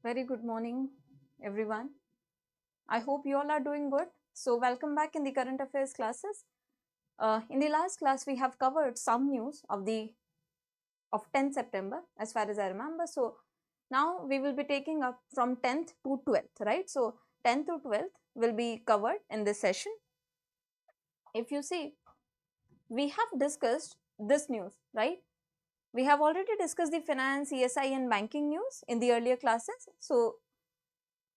Very good morning, everyone. I hope you all are doing good. So, welcome back in the current affairs classes. In the last class, we have covered some news of 10th September, as far as I remember. So, now we will be taking up from 10th to 12th, right? So, 10th to 12th will be covered in this session. If you see, we have discussed this news, right? We have already discussed the finance, ESI and banking news in the earlier classes. So,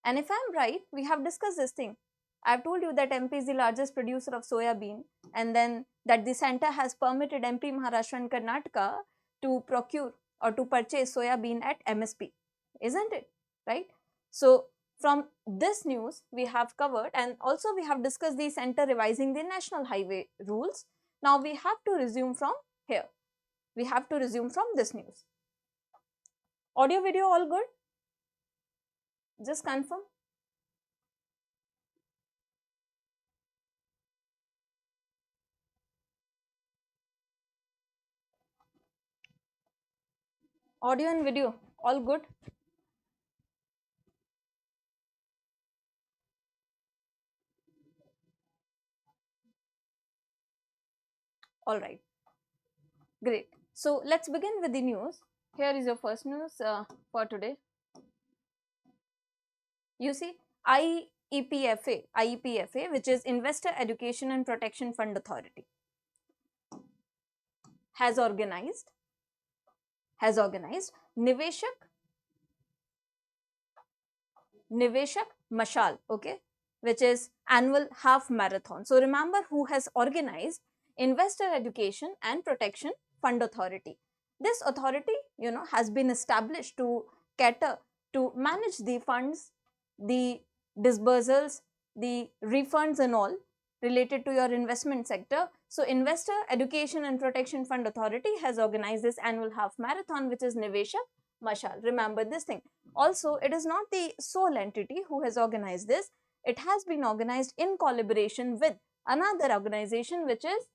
and if I am right, we have discussed this thing. I have told you that MP is the largest producer of soya bean, and then that the center has permitted MP, Maharashtra and Karnataka to procure or to purchase soya bean at MSP, isn't it? Right? So, from this news we have covered, and also we have discussed the center revising the national highway rules. Now, we have to resume from here. We have to resume from this news. Audio video all good? Just confirm. Audio and video all good? All right, great. So let's begin with the news. Here is your first news for today. You see, IEPFA, which is Investor Education and Protection Fund Authority, has organized Niveshak Mashal, okay, which is annual half marathon. So remember who has organized Investor Education and Protection Fund Authority. This authority, has been established to cater to manage the funds, the disbursals, the refunds and all related to your investment sector. So Investor Education and Protection Fund Authority has organized this annual half marathon, which is Niveshak Mashal. Remember this thing. Also, it is not the sole entity who has organized this. It has been organized in collaboration with another organization, which is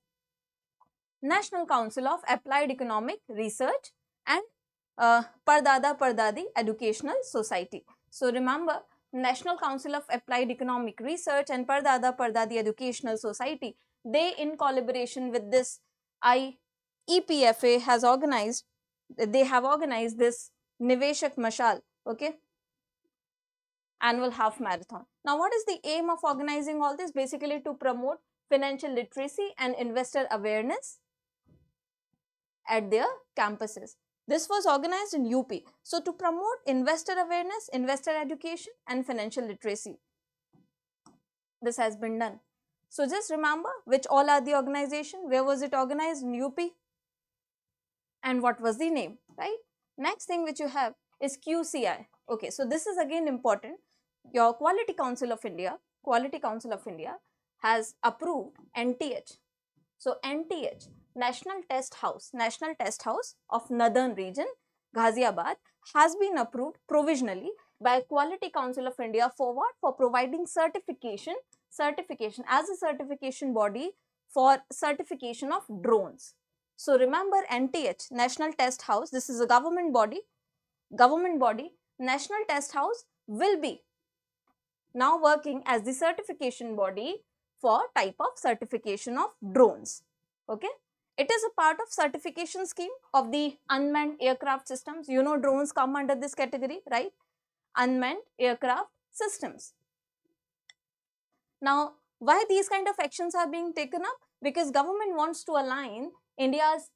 National Council of Applied Economic Research and Pardada Pardadi Educational Society. So remember, National Council of Applied Economic Research and Pardada Pardadi Educational Society, they in collaboration with this IEPFA have organized this Niveshak Mashal, okay, annual half marathon. Now, what is the aim of organizing all this? Basically to promote financial literacy and investor awareness at their campuses. This was organized in UP. So, to promote investor awareness, investor education and financial literacy, this has been done. So, just remember which all are the organization, where was it organized in UP and what was the name, right? Next thing which you have is QCI. Okay, so this is again important. Your Quality Council of India has approved NTH. So, NTH, National Test House of Northern Region, Ghaziabad, has been approved provisionally by Quality Council of India for what? For providing certification as a certification body for certification of drones. So remember NTH, National Test House, this is a government body. National Test House will be now working as the certification body for type of certification of drones. Okay, it is a part of certification scheme of the unmanned aircraft systems. You know, drones come under this category, right? Unmanned aircraft systems. Now, why these kind of actions are being taken up? Because government wants to align India's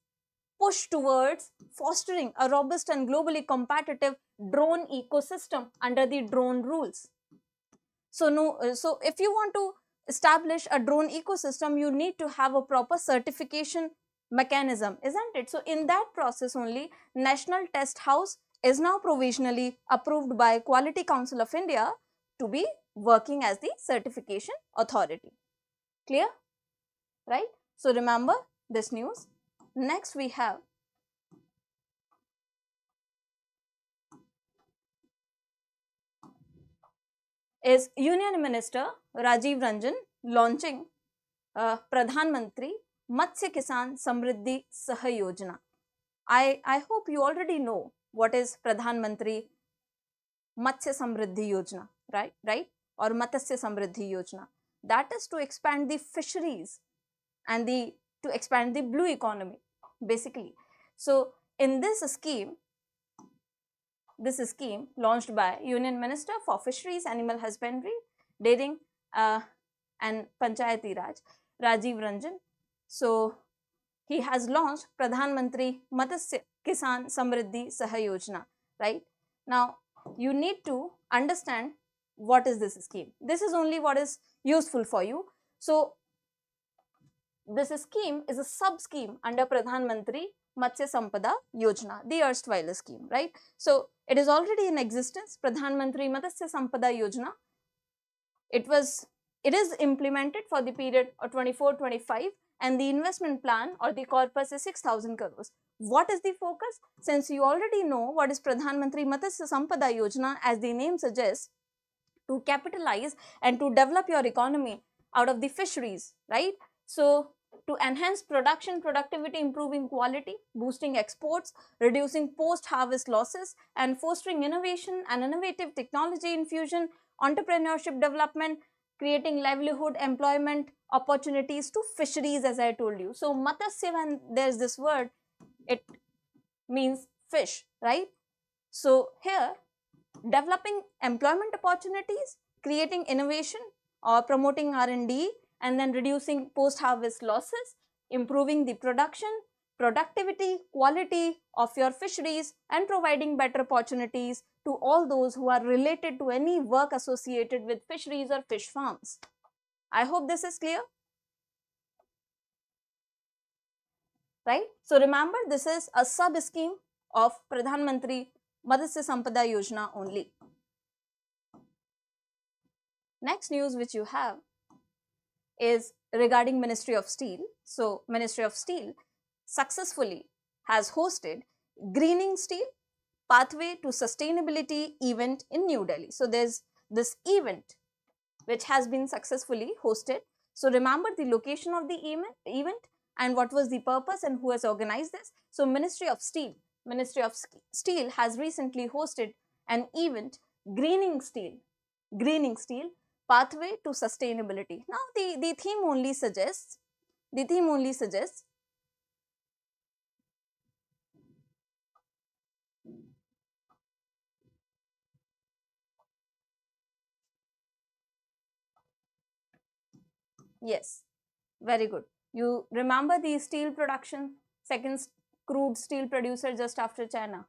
push towards fostering a robust and globally competitive drone ecosystem under the drone rules. So, so if you want to establish a drone ecosystem, you need to have a proper certification mechanism, isn't it? So, in that process only, National Test House is now provisionally approved by Quality Council of India to be working as the certification authority. Clear? Right? So, remember this news. Next we have is Union Minister Rajiv Ranjan launching Pradhanmantri Matsya Kissan Samriddhi Saha Yojana. I hope you already know what is Pradhanmantri Matsya Samriddhi Yojana, right? Or Matsya Samriddhi Yojana. That is to expand the fisheries and to expand the blue economy, basically. So in this scheme launched by Union Minister for Fisheries, Animal Husbandry, Dairying and Panchayati Raj, Rajiv Ranjan. So he has launched Pradhanmantri Matsya Kissan Samriddhi Saha Yojana, right? Now you need to understand what is this scheme. This is only what is useful for you. So this scheme is a sub-scheme under Pradhanmantri Matsya Sampada Yojana, the erstwhile scheme, right? So it is already in existence, Pradhanmantri Matsya Sampada Yojana. It is implemented for the period of 24-25, and the investment plan or the corpus is 6,000 crores. What is the focus? Since you already know what is Pradhanmantri Matsya Sampada Yojana, as the name suggests, to capitalize and to develop your economy out of the fisheries, right? So to enhance production, productivity, improving quality, boosting exports, reducing post-harvest losses, and fostering innovation and innovative technology infusion, entrepreneurship development, creating livelihood, employment opportunities to fisheries, as I told you. So Matsya, when there's this word, it means fish, right? So here, developing employment opportunities, creating innovation or promoting R&D, and then reducing post-harvest losses, improving the production, productivity, quality of your fisheries, and providing better opportunities to all those who are related to any work associated with fisheries or fish farms. I hope this is clear, right? So remember, this is a sub-scheme of Pradhanmantri Matsya Sampada Yojana only. Next news which you have is regarding Ministry of Steel. So Ministry of Steel successfully has hosted Greening Steel Pathway to Sustainability event in New Delhi. So there's this event which has been successfully hosted. So remember the location of the event and what was the purpose and who has organized this. So Ministry of Steel has recently hosted an event, Greening Steel Pathway to Sustainability. Now the theme only suggests yes, very good. You remember the steel production, second crude steel producer just after China.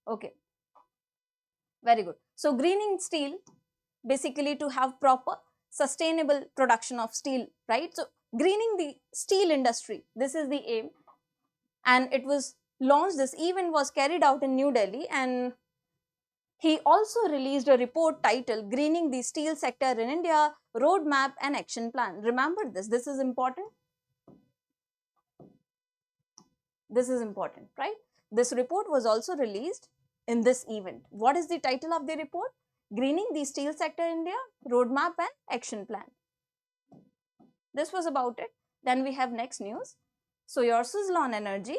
Okay, very good. So greening steel, basically to have proper sustainable production of steel, right? So greening the steel industry, this is the aim, and it was launched, this event was carried out in New Delhi, and he also released a report titled Greening the Steel Sector in India, Roadmap and Action Plan. Remember this is important. This is important, right? This report was also released in this event. What is the title of the report? Greening the Steel Sector in India, Roadmap and Action Plan. This was about it. Then we have next news. So your Suzlon Energy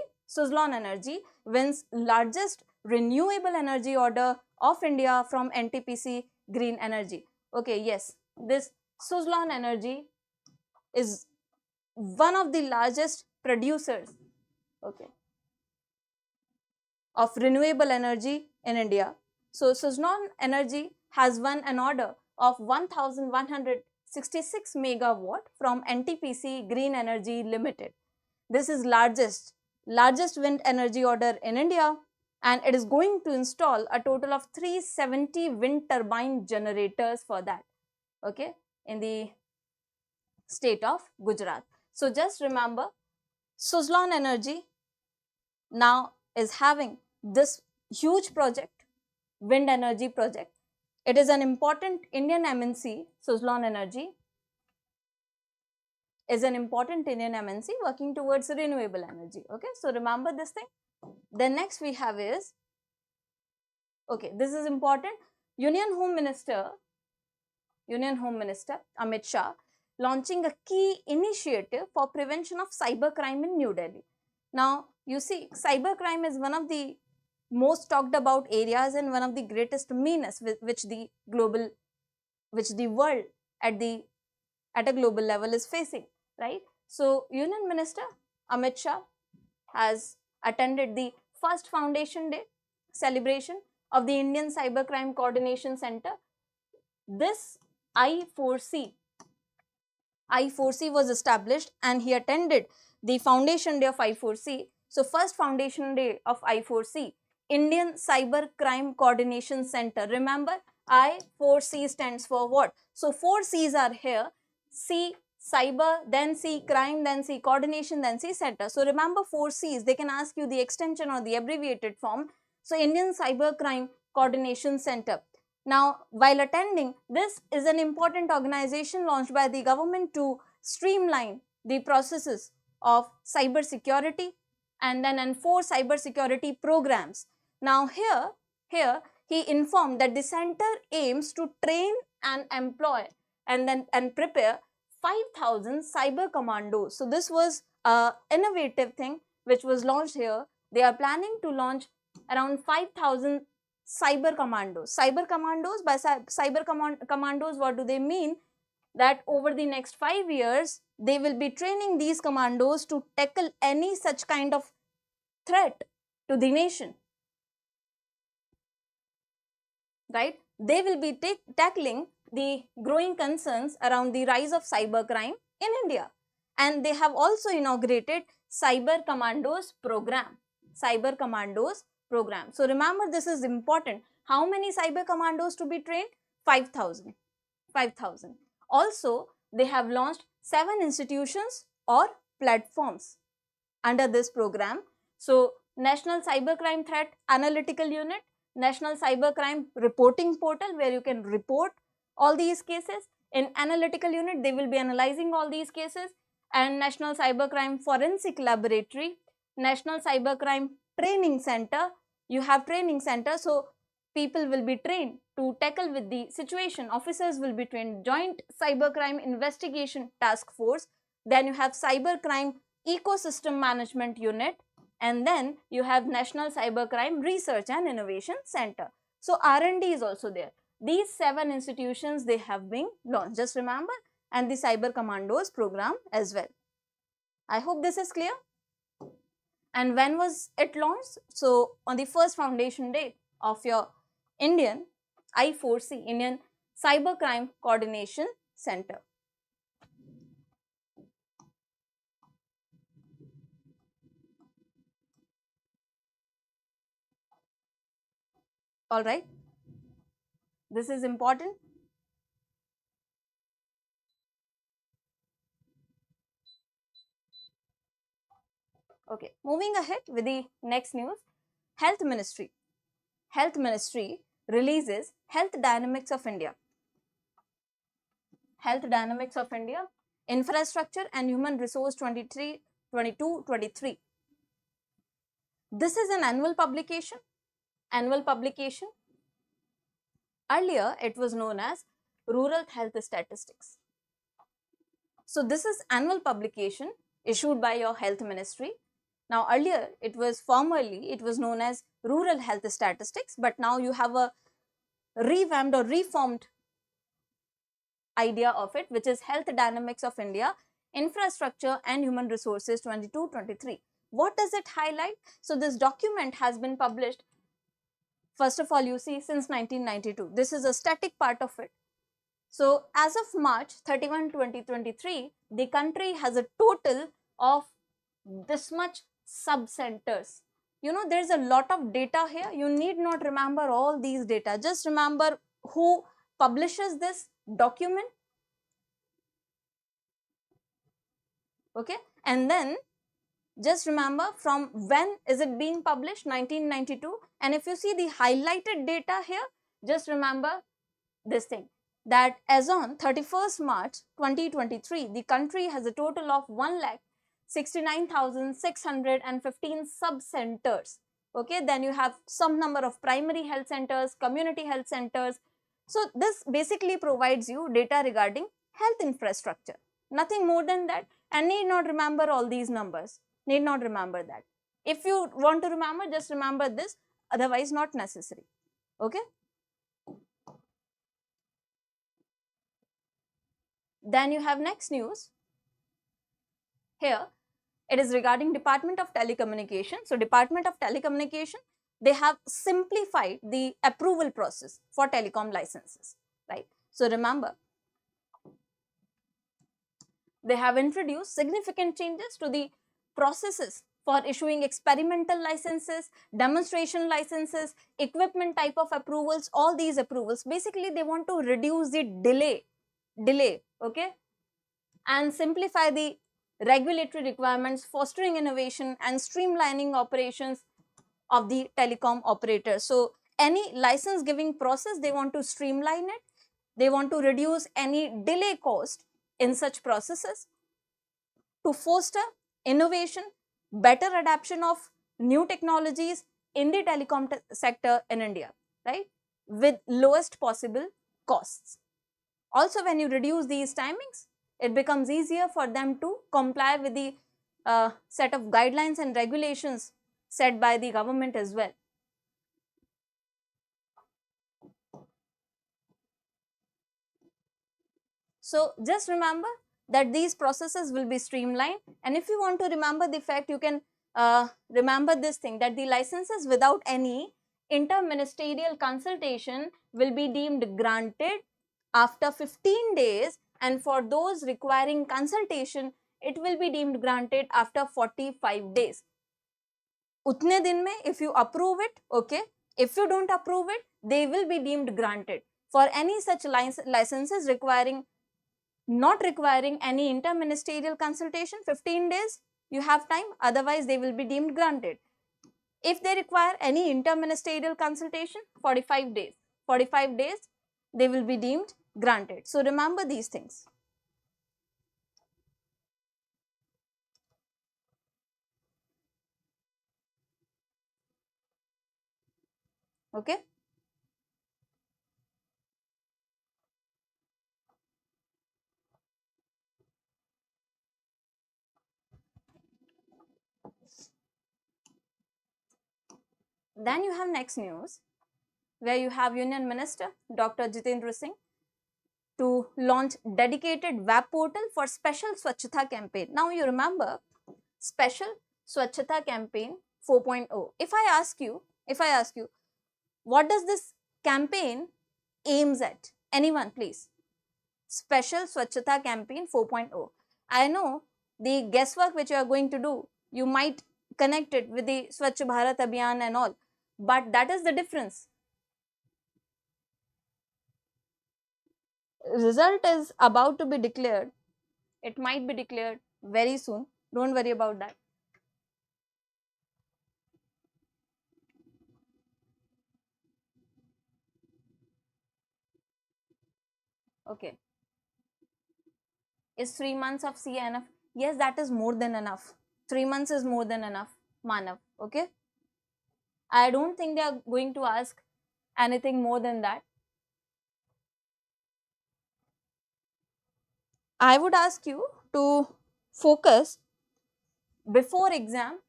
wins largest renewable energy order of India from NTPC Green Energy. Okay, yes, this Suzlon Energy is one of the largest producers, okay, of renewable energy in India. So Suzlon Energy has won an order of 1166 megawatt from NTPC Green Energy Limited. This is largest wind energy order in India, and it is going to install a total of 370 wind turbine generators for that, okay, in the state of Gujarat. So just remember, Suzlon Energy now is having this huge project, wind energy project. It is an important Indian MNC. Suzlon Energy is an important Indian MNC working towards renewable energy. Okay, so remember this thing. Then next we have is, okay, this is important, Union Home Minister Amit Shah launching a key initiative for prevention of cybercrime in New Delhi. Now you see, cybercrime is one of the most talked about areas and one of the greatest menace which the world at a global level is facing, right? So Union Minister Amit Shah has attended the first Foundation Day celebration of the Indian Cybercrime Coordination Center. This I4C was established and he attended the Foundation Day of I4C. So first Foundation Day of I4C, Indian Cyber Crime Coordination Center. Remember, I4C stands for what? So 4 C's are here. C, cyber, then C, crime, then C, coordination, then C, center. So remember 4 C's. They can ask you the extension or the abbreviated form. So Indian Cyber Crime Coordination Center. Now, while attending, this is an important organization launched by the government to streamline the processes of cyber security and then enforce cyber security programs. Now, here he informed that the center aims to train and employ and prepare 5,000 cyber commandos. So this was an innovative thing which was launched here. They are planning to launch around 5,000 cyber commandos. Cyber commandos, by cyber commandos, what do they mean? That over the next 5 years, they will be training these commandos to tackle any such kind of threat to the nation, right? They will be tackling the growing concerns around the rise of cybercrime in India. And they have also inaugurated Cyber Commandos program. Cyber Commandos program. So remember, this is important. How many cyber commandos to be trained? 5,000. 5,000. Also, they have launched 7 institutions or platforms under this program. So, National Cybercrime Threat Analytical Unit, National Cybercrime Reporting Portal, where you can report all these cases. In Analytical Unit, they will be analyzing all these cases. And National Cybercrime Forensic Laboratory, National Cybercrime Training Center. You have training center, so people will be trained to tackle with the situation. Officers will be trained. Joint Cybercrime Investigation Task Force. Then you have Cybercrime Ecosystem Management Unit. And then you have National Cybercrime Research and Innovation Center. So R&D is also there. These 7 institutions, they have been launched. Just remember, and the Cyber Commandos program as well. I hope this is clear. And when was it launched? So on the first Foundation Day of your Indian I4C, Indian Cybercrime Coordination Center. All right. This is important. Okay, moving ahead with the next news. Health Ministry. Health Ministry releases Health Dynamics of India. Health Dynamics of India, Infrastructure and Human Resource 22-23. This is an annual publication. Earlier, it was known as Rural Health Statistics. So this is annual publication issued by your Health Ministry. Now earlier, it was known as Rural Health Statistics, but now you have a revamped or reformed idea of it, which is Health Dynamics of India, Infrastructure and Human Resources 22-23. What does it highlight? So this document has been published, first of all, you see, since 1992. This is a static part of it. So as of March 31, 2023, the country has a total of this much sub-centers. You know, there's a lot of data here. You need not remember all these data. Just remember who publishes this document. Okay. And then just remember from when is it being published, 1992. And if you see the highlighted data here, just remember this thing, that as on 31st March 2023, the country has a total of 1,69,615 sub-centers. Okay, then you have some number of primary health centers, community health centers. So this basically provides you data regarding health infrastructure. Nothing more than that, and need not remember all these numbers. Need not remember that. If you want to remember, just remember this. otherwise not necessary. Okay. Then you have next news. Here, it is regarding Department of Telecommunication. So, Department of Telecommunication, they have simplified the approval process for telecom licenses, right? So, remember, they have introduced significant changes to the processes for issuing experimental licenses, demonstration licenses, equipment type of approvals, all these approvals. Basically, they want to reduce the delay, okay, and simplify the regulatory requirements, fostering innovation and streamlining operations of the telecom operators. So, any license giving process, they want to streamline it. They want to reduce any delay cost in such processes to foster innovation, better adoption of new technologies in the telecom sector in India, right, with lowest possible costs. Also, when you reduce these timings, it becomes easier for them to comply with the set of guidelines and regulations set by the government as well. So, just remember that these processes will be streamlined, and if you want to remember the fact, you can remember this thing, that the licenses without any interministerial consultation will be deemed granted after 15 days, and for those requiring consultation, it will be deemed granted after 45 days. Utne din mein, if you approve it, okay. If you don't approve it, they will be deemed granted. For any such licenses not requiring any interministerial consultation, 15 days you have time, otherwise they will be deemed granted. If they require any interministerial consultation, 45 days. 45 days they will be deemed granted. So, remember these things. Okay. Then you have next news, where you have Union Minister Dr. Jitendra Singh to launch dedicated web portal for special Swachhata campaign. Now, you remember special Swachhata campaign 4.0. If I ask you, what does this campaign aims at? Anyone, please. Special Swachhata campaign 4.0. I know the guesswork which you are going to do, you might connect it with the Swachh Bharat Abhiyan and all, but that is the difference. Result is about to be declared. It might be declared very soon. Don't worry about that. Okay. Is 3 months of CA enough? Yes, that is more than enough. 3 months is more than enough, Manav. Okay. I don't think they are going to ask anything more than that. I would ask you to focus before exam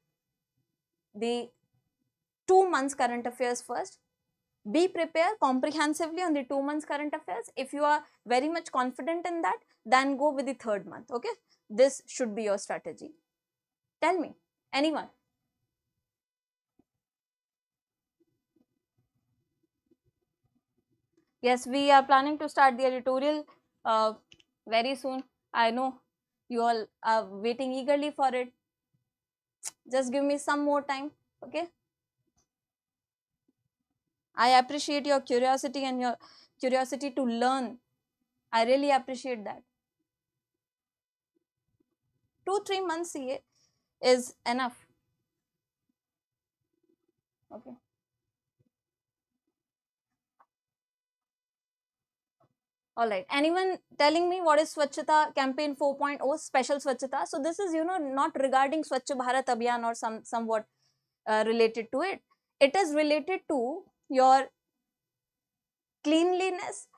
the 2 months current affairs first. Be prepared comprehensively on the 2 months current affairs. If you are very much confident in that, then go with the 3rd month. Okay. This should be your strategy. Tell me, anyone? Yes, we are planning to start the editorial very soon. I know you all are waiting eagerly for it. Just give me some more time, okay? I appreciate your curiosity and your curiosity to learn. I really appreciate that. 2-3 months CA is enough. Okay. Alright, anyone telling me what is Swachhata campaign 4.0 special Swachhata? So this is, not regarding Swachh Bharat Abhiyan or somewhat related to it. It is related to your cleanliness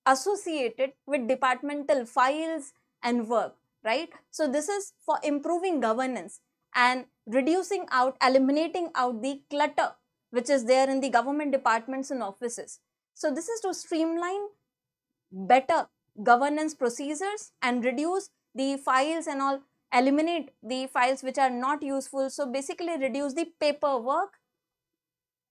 associated with departmental files and work, right? So this is for improving governance and eliminating out the clutter which is there in the government departments and offices. So this is to streamline better governance procedures and reduce the files and all, eliminate the files which are not useful. So basically reduce the paperwork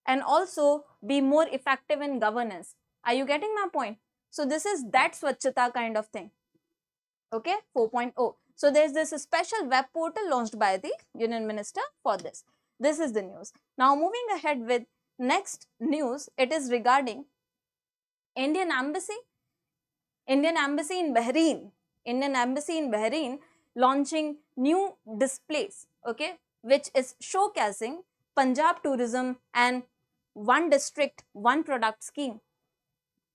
and also be more effective in governance. Are you getting my point? So this is that Swachhata kind of thing. Okay, 4.0. So there's this special web portal launched by the Union Minister for this. This is the news. Now moving ahead with next news, it is regarding Indian Embassy in Bahrain. Indian Embassy in Bahrain launching new displays, okay, which is showcasing Punjab tourism and one district, one product scheme.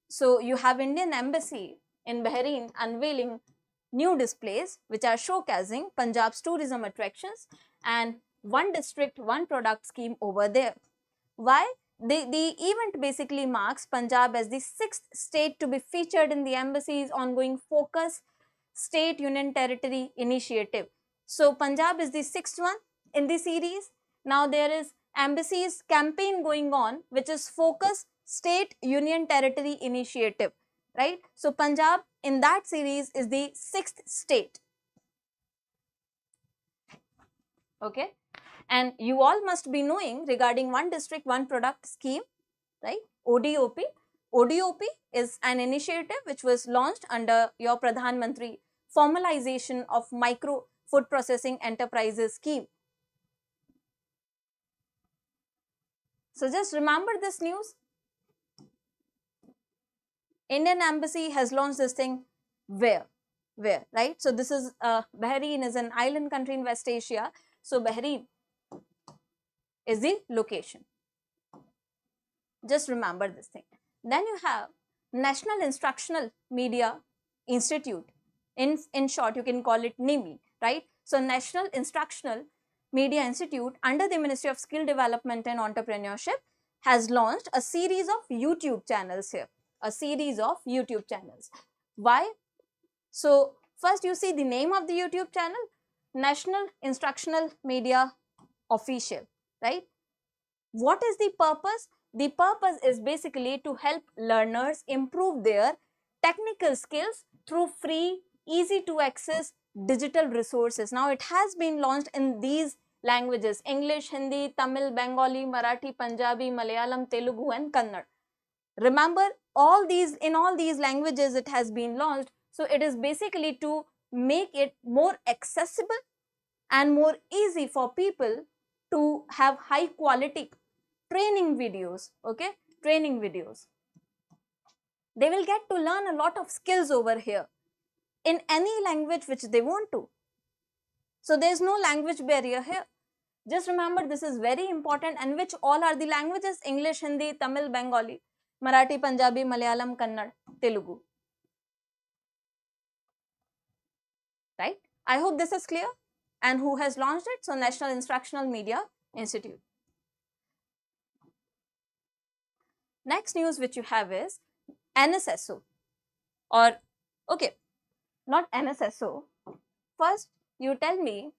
So you have Indian Embassy in Bahrain unveiling new displays which are showcasing Punjab's tourism attractions and one district, one product scheme over there. Why? The event basically marks Punjab as the 6th state to be featured in the embassy's ongoing Focus State Union Territory initiative. So Punjab is the 6th one in the series. Now there is embassy's campaign going on, which is Focus State Union Territory initiative, right? So Punjab in that series is the 6th state. Okay. And you all must be knowing regarding one district, one product scheme, right? ODOP. ODOP is an initiative which was launched under your Pradhanmantri formalization of micro food processing enterprises scheme. So just remember this news. Indian Embassy has launched this thing where, right? So this is Bahrain is an island country in West Asia. So Bahrain is the location. Just remember this thing. Then you have National Instructional Media Institute. In short, you can call it NIMI, right? So National Instructional Media Institute under the Ministry of Skill Development and Entrepreneurship has launched a series of YouTube channels here. A series of YouTube channels. Why? So first you see the name of the YouTube channel, National Instructional Media Official, right? What is the purpose? The purpose is basically to help learners improve their technical skills through free, easy to access digital resources. Now it has been launched in these languages: English, Hindi, Tamil, Bengali, Marathi, Punjabi, Malayalam, Telugu and Kannada. Remember, in all these languages it has been launched. So it is basically to make it more accessible and more easy for people to have high quality training videos, okay, training videos. They will get to learn a lot of skills over here in any language which they want to. So there is no language barrier here. Just remember, this is very important. And which all are the languages? English, Hindi, Tamil, Bengali, Marathi, Punjabi, Malayalam, Kannada, Telugu. Right? I hope this is clear. And who has launched it? So National Instructional Media Institute. Next news which you have is NSSO, or okay, not NSSO. First you tell me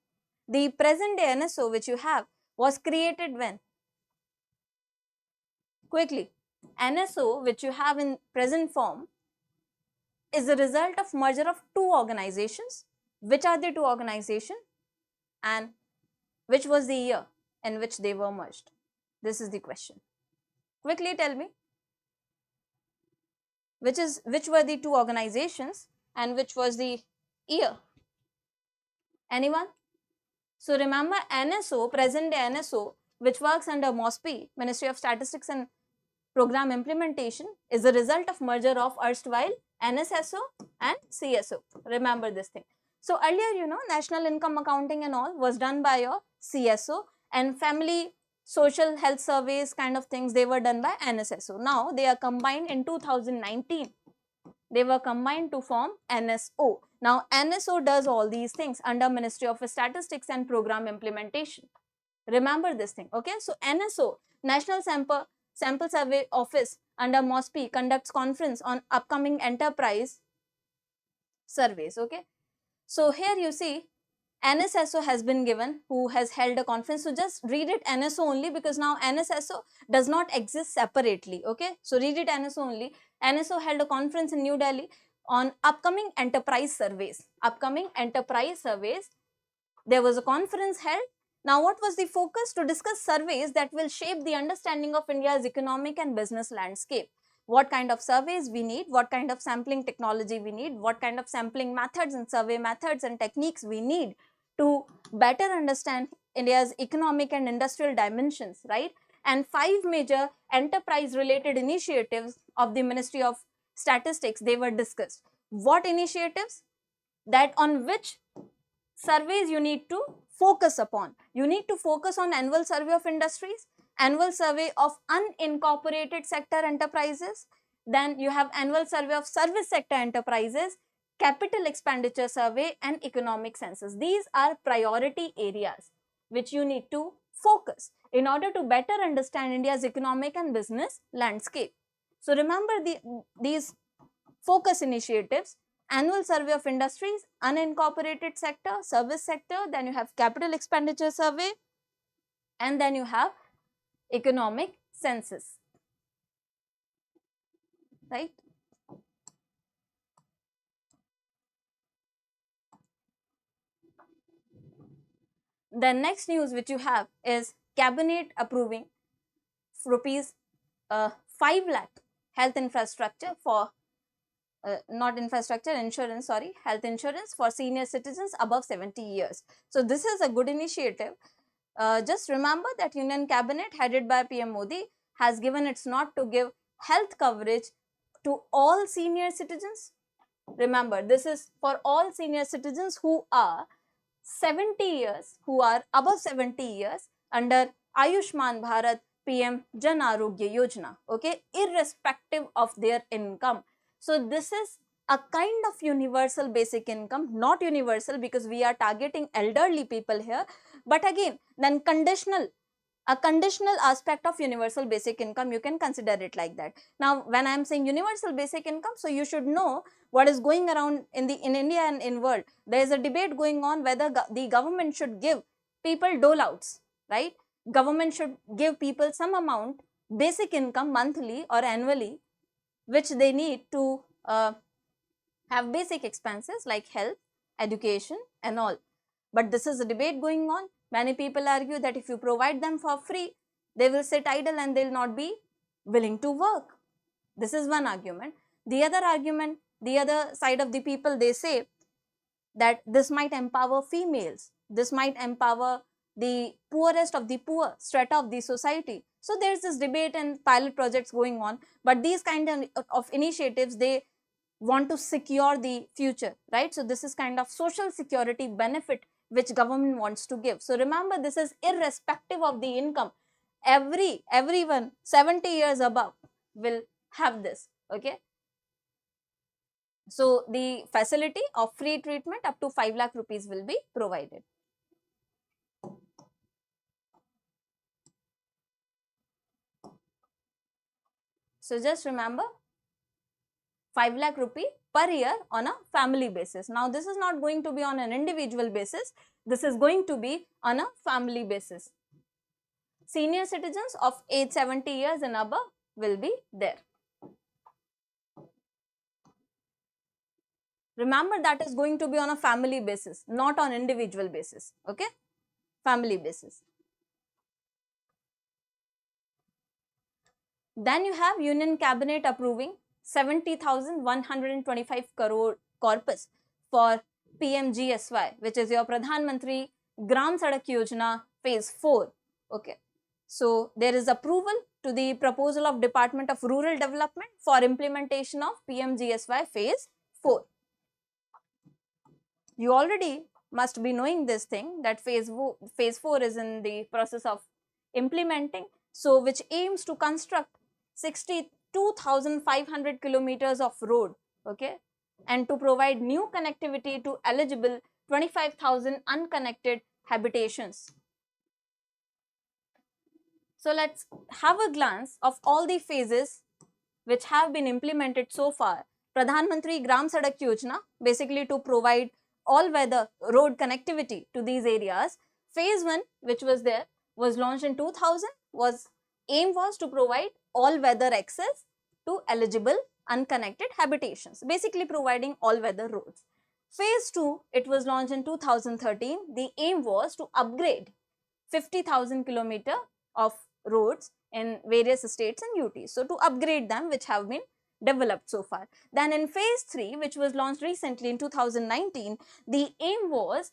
the present day NSO which you have was created when? Quickly. NSO which you have in present form is a result of merger of two organizations. Which are the two organizations and which was the year in which they were merged? This is the question. Quickly tell me. Which were the two organizations and which was the year? Anyone? So remember, NSO, present day NSO, which works under MOSPI, Ministry of Statistics and Program Implementation, is a result of merger of erstwhile NSSO and CSO. Remember this thing. So earlier, you know, national income accounting and all was done by your CSO, and family social health surveys kind of things, they were done by NSSO. Now they are combined in 2019. They were combined to form NSO. Now NSO does all these things under Ministry of Statistics and Program Implementation. Remember this thing, okay? So NSO, National Sample Survey Office under MOSPI, conducts conference on upcoming enterprise surveys, okay? So here you see NSSO has been given, who has held a conference. So just read it NSO only, because now NSSO does not exist separately. Okay, so read it NSO only. NSO held a conference in New Delhi on upcoming enterprise surveys. Upcoming enterprise surveys. There was a conference held. Now, what was the focus? To discuss surveys that will shape the understanding of India's economic and business landscape. What kind of surveys we need, what kind of sampling technology we need, what kind of sampling methods and survey methods and techniques we need to better understand India's economic and industrial dimensions, right? And 5 major enterprise related initiatives of the Ministry of Statistics, they were discussed. What initiatives? That on which surveys you need to focus upon. You need to focus on annual survey of industries, annual survey of unincorporated sector enterprises, then you have annual survey of service sector enterprises, capital expenditure survey and economic census. These are priority areas which you need to focus in order to better understand India's economic and business landscape. So remember these focus initiatives: annual survey of industries, unincorporated sector, service sector, then you have capital expenditure survey, and then you have economic census, right? The next news which you have is cabinet approving rupees 5 lakh health infrastructure for health insurance for senior citizens above 70 years. So this is a good initiative. Just remember that Union Cabinet headed by PM Modi has given its nod to give health coverage to all senior citizens. Remember, this is for all senior citizens who are 70 years, who are above 70 years under Ayushman Bharat PM Jan Arogya Yojana, okay, irrespective of their income. So this is a kind of universal basic income, not universal because we are targeting elderly people here, but again, then a conditional aspect of universal basic income, you can consider it like that. Now, when I am saying universal basic income, so you should know what is going around in India and in world. There is a debate going on whether the government should give people dole-outs, right? Government should give people some amount, basic income monthly or annually, which they need to have basic expenses like health, education and all. But this is a debate going on. Many people argue that if you provide them for free, they will sit idle and they will not be willing to work. This is one argument. The other argument, the other side of the people, they say that this might empower females. This might empower the poorest of the poor strata of the society. So there is this debate and pilot projects going on. But these kind of initiatives, they want to secure the future, right? So this is kind of social security benefit which government wants to give. So remember, this is irrespective of the income. Everyone 70 years above will have this, okay? So the facility of free treatment up to 5 lakh rupees will be provided. So just remember, 5 lakh rupee per year on a family basis. Now this is not going to be on an individual basis. This is going to be on a family basis. Senior citizens of age 70 years and above will be there. Remember, that is going to be on a family basis, not on individual basis, okay? Family basis. Then you have Union Cabinet approving 70,125 crore corpus for PMGSY, which is your Pradhanmantri Gram Sadak Yojana phase 4, okay? So there is approval to the proposal of Department of Rural Development for implementation of PMGSY phase 4. You already must be knowing this thing, that phase 4 is in the process of implementing, so which aims to construct 62,500 kilometers of road, okay, and to provide new connectivity to eligible 25,000 unconnected habitations. So let's have a glance of all the phases which have been implemented so far. Pradhanmantri Gram Sadak Yojana, basically to provide all-weather road connectivity to these areas. Phase 1, which was there, was launched in 2000, aim was to provide all-weather access to eligible unconnected habitations, basically providing all-weather roads. Phase 2, it was launched in 2013. The aim was to upgrade 50,000 kilometers of roads in various states and UTs. So, to upgrade them, which have been developed so far. Then in phase 3, which was launched recently in 2019, the aim was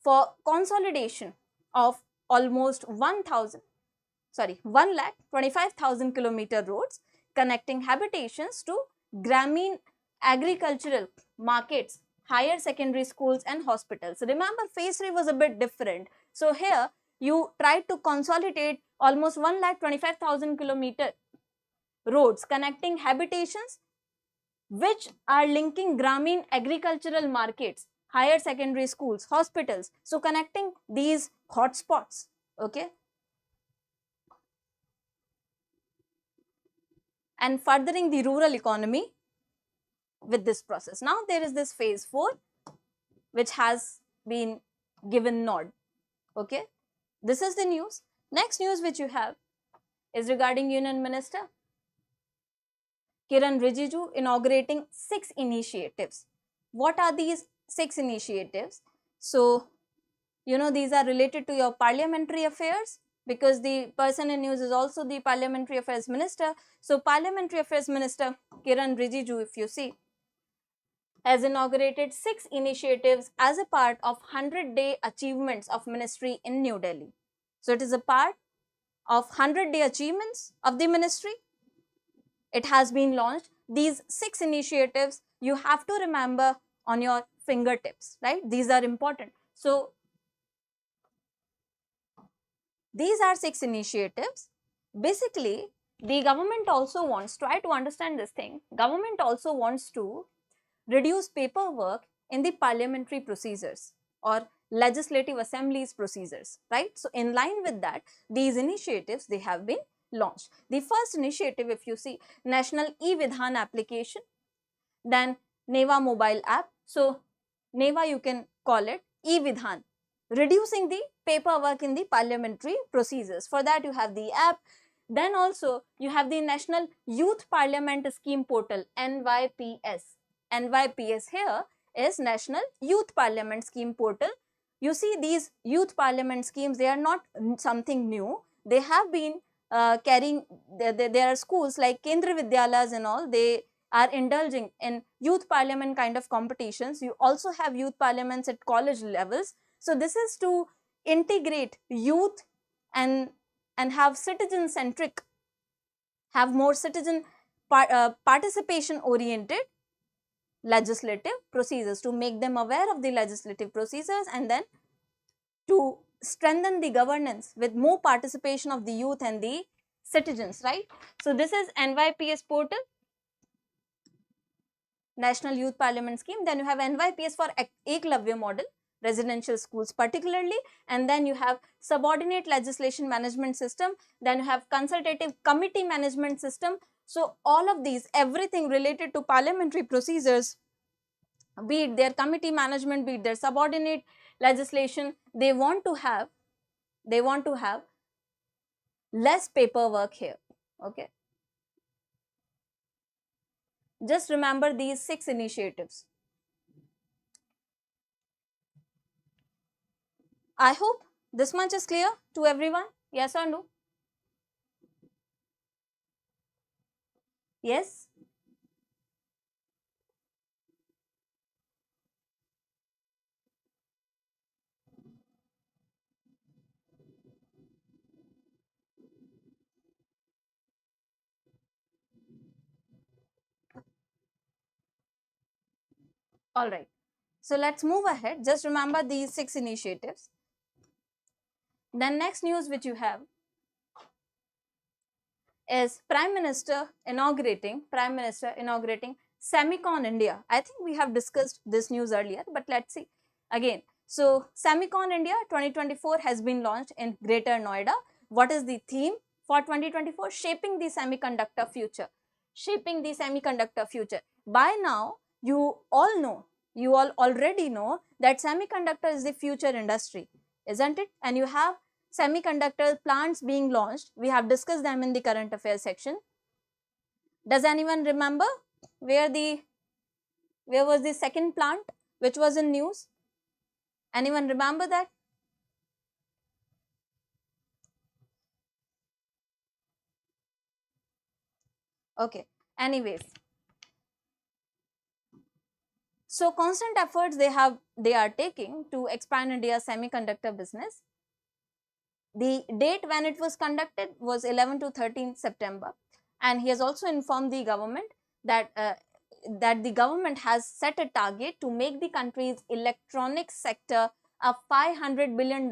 for consolidation of almost 1,25,000 kilometer roads connecting habitations to Grameen agricultural markets, higher secondary schools and hospitals. Remember, phase 3 was a bit different. So here you tried to consolidate almost 1,25,000 kilometer roads connecting habitations which are linking Grameen agricultural markets, higher secondary schools, hospitals. So connecting these hotspots, okay, and furthering the rural economy with this process. Now there is this phase 4 which has been given nod, okay. This is the news. Next news which you have is regarding Union Minister Kiran Rijiju inaugurating 6 initiatives. What are these 6 initiatives? So, you know, these are related to your parliamentary affairs, because the person in news is also the Parliamentary Affairs Minister. So, Parliamentary Affairs Minister Kiran Rijiju, if you see, has inaugurated 6 initiatives as a part of 100-day achievements of ministry in New Delhi. So, it is a part of 100-day achievements of the ministry. It has been launched. These 6 initiatives you have to remember on your fingertips, right? These are important. So, these are 6 initiatives. Basically, the government also wants, try to understand this thing, government also wants to reduce paperwork in the parliamentary procedures or legislative assemblies procedures, right? So, in line with that, these initiatives, they have been launched. The first initiative, if you see, National e-Vidhan application, then NEVA mobile app. So, NEVA you can call it, e-Vidhan, reducing the paperwork in the parliamentary procedures. For that you have the app. Then also you have the National Youth Parliament Scheme Portal, NYPS. NYPS here is National Youth Parliament Scheme Portal. You see, these youth parliament schemes, they are not something new. They have been carrying, there are schools like Kendra Vidyalas and all, they are indulging in youth parliament kind of competitions. You also have youth parliaments at college levels. So, this is to integrate youth and have citizen centric, have more citizen participation oriented legislative procedures, to make them aware of the legislative procedures and then to strengthen the governance with more participation of the youth and the citizens, right. So, this is NYPS portal, National Youth Parliament Scheme. Then you have NYPS for Eklavya model residential schools particularly, and then you have subordinate legislation management system, then you have consultative committee management system. So, all of these, everything related to parliamentary procedures, be it their committee management, be it their subordinate legislation, they want to have less paperwork here, okay. Just remember these 6 initiatives. I hope this much is clear to everyone. Yes or no? Yes? All right. So, let us move ahead. Just remember these 6 initiatives. Then next news which you have is Prime Minister inaugurating Semicon India. I think we have discussed this news earlier, but let's see again. So, Semicon India 2024 has been launched in Greater Noida. What is the theme for 2024? Shaping the semiconductor future. Shaping the semiconductor future. By now, you all already know that semiconductor is the future industry, isn't it? And you have semiconductor plants being launched. We have discussed them in the current affairs section. Does anyone remember where was the second plant which was in news? Anyone remember that? Okay, anyways. So constant efforts they are taking to expand India's semiconductor business. The date when it was conducted was 11 to 13 September, and he has also informed the government that that the government has set a target to make the country's electronics sector a $500 billion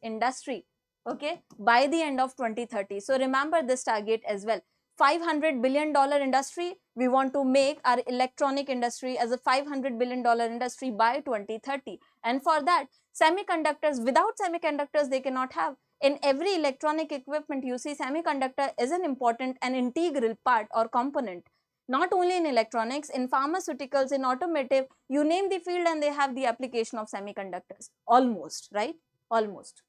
industry, okay, by the end of 2030. So remember this target as well. $500 billion industry, we want to make our electronic industry as a $500 billion industry by 2030. And for that, semiconductors, without semiconductors, they cannot have. In every electronic equipment, you see semiconductor is an important and integral part or component. Not only in electronics, in pharmaceuticals, in automotive, you name the field and they have the application of semiconductors. Almost, right? Almost.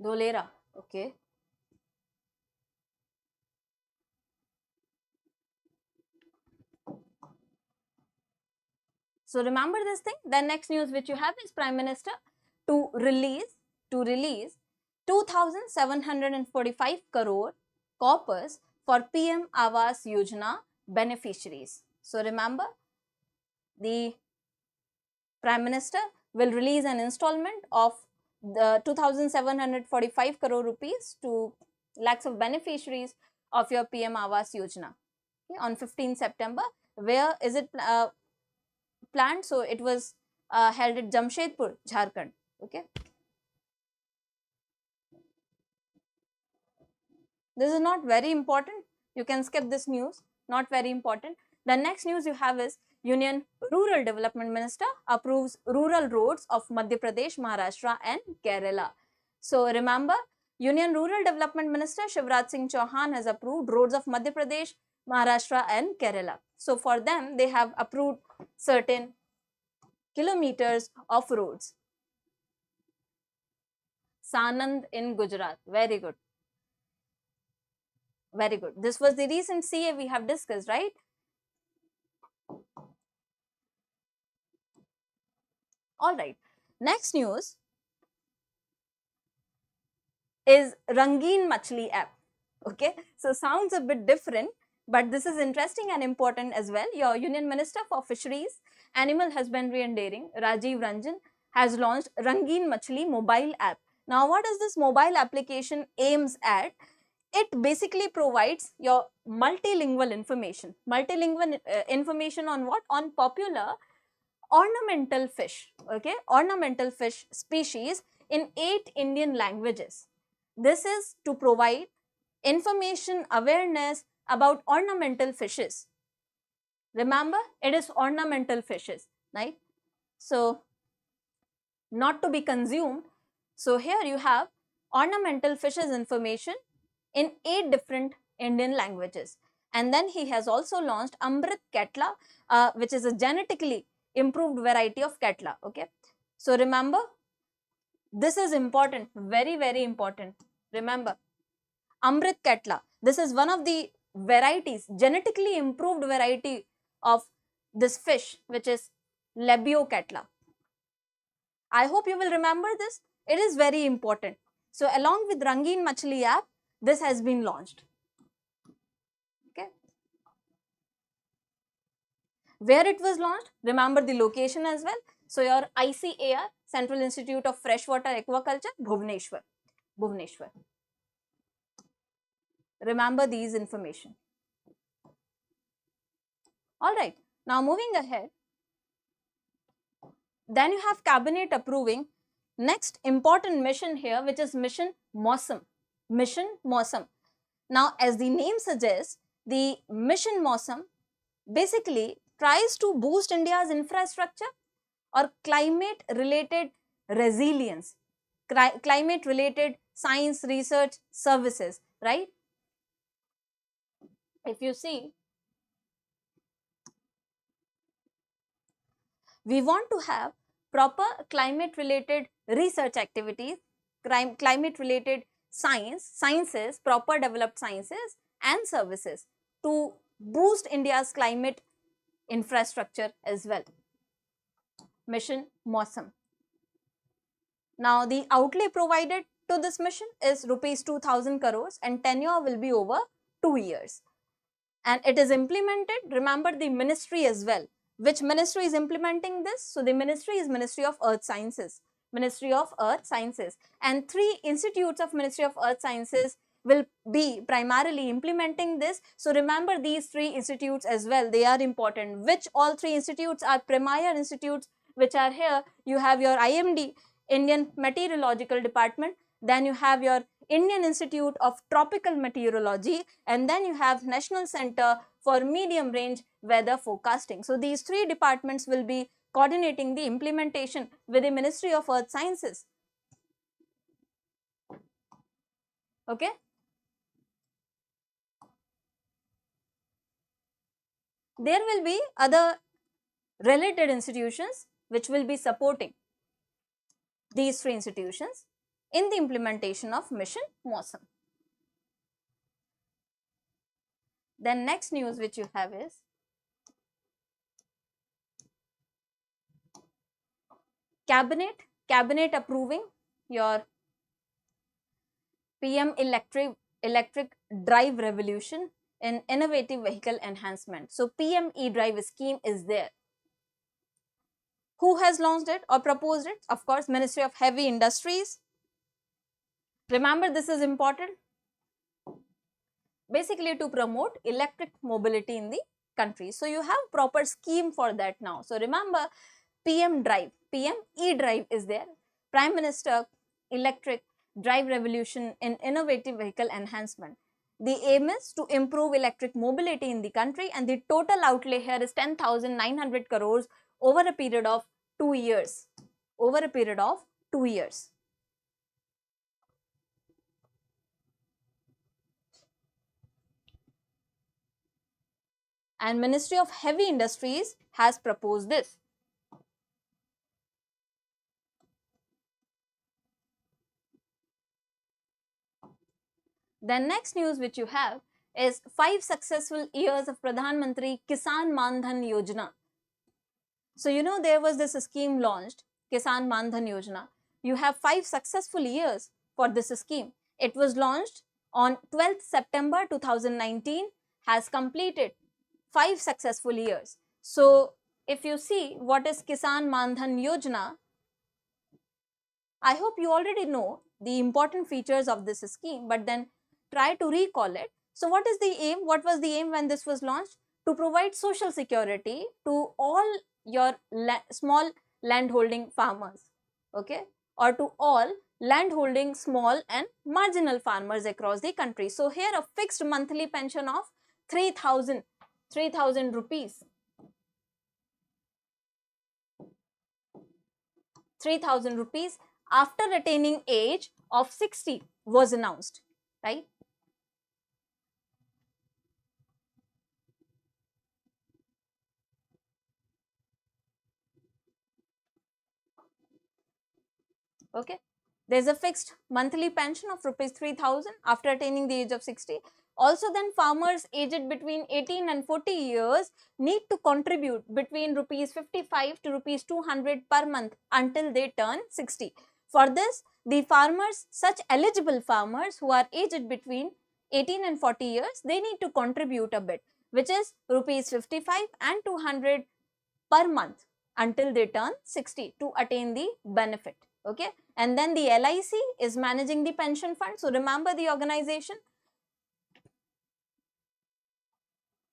Dolera, okay. So remember this thing. The next news which you have is Prime Minister to release 2,745 crore corpus for PM Awas Yojana beneficiaries. So remember, the Prime Minister will release an installment of the 2,745 crore rupees to lakhs of beneficiaries of your PM Awas Yojana, okay, on 15 September. Where is it planned? So it was held at Jamshedpur, Jharkhand. Okay. This is not very important. You can skip this news. Not very important. The next news you have is Union Rural Development Minister approves rural roads of Madhya Pradesh, Maharashtra and Kerala. So remember, Union Rural Development Minister Shivraj Singh Chauhan has approved roads of Madhya Pradesh, Maharashtra and Kerala. So for them, they have approved certain kilometers of roads. Sanand in Gujarat. Very good. Very good. This was the recent CA we have discussed, right? All right. Next news is Rangin Machli app. Okay. So sounds a bit different, but this is interesting and important as well. Your Union Minister for Fisheries, Animal Husbandry and Dairying, Rajiv Ranjan, has launched Rangin Machli mobile app. Now, what does this mobile application aims at? It basically provides your multilingual information. Multilingual information on what? On popular ornamental fish, okay, ornamental fish species in 8 Indian languages. This is to provide information awareness about ornamental fishes. Remember, it is ornamental fishes, right? So, not to be consumed. So, here you have ornamental fishes information in 8 different Indian languages. And then he has also launched Amrit Ketla, which is a genetically improved variety of Ketla. Okay. So remember, this is important, very, very important. Remember, Amrit Ketla. This is one of the varieties, genetically improved variety of this fish, which is Labio Ketla. I hope you will remember this. It is very important. So along with Rangin Machli app, this has been launched. Okay. Where it was launched? Remember the location as well. So your ICAR, Central Institute of Freshwater Aquaculture, Bhubaneswar. Bhubaneswar. Remember these information. All right. Now moving ahead. Then you have cabinet approving next important mission here, which is Mission Mausam. Mission Mausam. Now, as the name suggests, the Mission Mausam basically tries to boost India's infrastructure or climate related resilience, climate related science research services, right? If you see, we want to have proper climate related research activities, climate related sciences, proper developed sciences and services to boost India's climate infrastructure as well. Mission Matsan. Now the outlay provided to this mission is rupees 2000 crores and tenure will be over 2 years. And it is implemented, remember the ministry as well. Which ministry is implementing this? So the ministry is Ministry of Earth Sciences. Ministry of Earth Sciences. And 3 institutes of Ministry of Earth Sciences will be primarily implementing this. So remember these 3 institutes as well, they are important. Which all 3 institutes are premier institutes which are here? You have your IMD, Indian Meteorological Department, then you have your Indian Institute of Tropical Meteorology, and then you have National Center for Medium Range Weather Forecasting. So these 3 departments will be coordinating the implementation with the Ministry of Earth Sciences. Okay. There will be other related institutions which will be supporting these 3 institutions in the implementation of Mission Matsan. Then next news which you have is Cabinet approving your PM electric drive revolution in innovative vehicle enhancement. So PM e-drive scheme is there. Who has launched it or proposed it? Of course, Ministry of Heavy Industries. Remember, this is important basically to promote electric mobility in the country. So you have proper scheme for that now. So remember, PM e-drive is there. Prime Minister Electric Drive Revolution in Innovative Vehicle Enhancement. The aim is to improve electric mobility in the country, and the total outlay here is 10,900 crores over a period of 2 years. Over a period of 2 years. And Ministry of Heavy Industries has proposed this. Then next news which you have is 5 successful years of Pradhanmantri Kissan Manhan Yojana. So you know there was this scheme launched, Kissan Manhan Yojana. You have 5 successful years for this scheme. It was launched on 12th September 2019, has completed 5 successful years. So if you see what is Kissan Manhan Yojana, I hope you already know the important features of this scheme, but then try to recall it. So what is the aim? What was the aim when this was launched? To provide social security to all your small landholding farmers, okay, or to all landholding small and marginal farmers across the country. So here a fixed monthly pension of 3,000 rupees. 3,000 rupees after attaining age of 60 was announced, right? Okay, there's a fixed monthly pension of rupees 3,000 after attaining the age of 60. Also then farmers aged between 18 and 40 years need to contribute between rupees 55 to rupees 200 per month until they turn 60. For this, the farmers, such eligible farmers who are aged between 18 and 40 years, they need to contribute a bit, which is rupees 55 and 200 per month until they turn 60 to attain the benefit. Okay, and then the LIC is managing the pension fund. So remember the organization.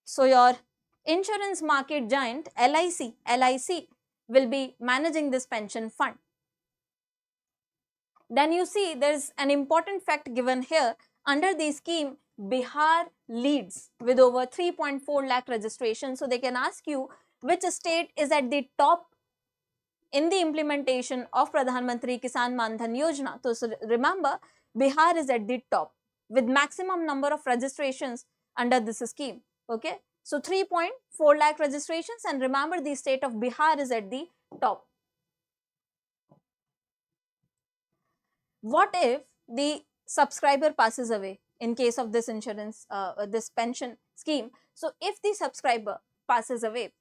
So your insurance market giant LIC will be managing this pension fund. Then you see there is an important fact given here. Under the scheme, Bihar leads with over 3.4 lakh registrations. So they can ask you which state is at the top in the implementation of Pradhanmantri Kissan Manhan Yojana. So remember, Bihar is at the top with maximum number of registrations under this scheme. Okay, so 3.4 lakh registrations, and remember the state of Bihar is at the top. what if the subscriber passes away in case of this insurance, this pension scheme? So if the subscriber passes away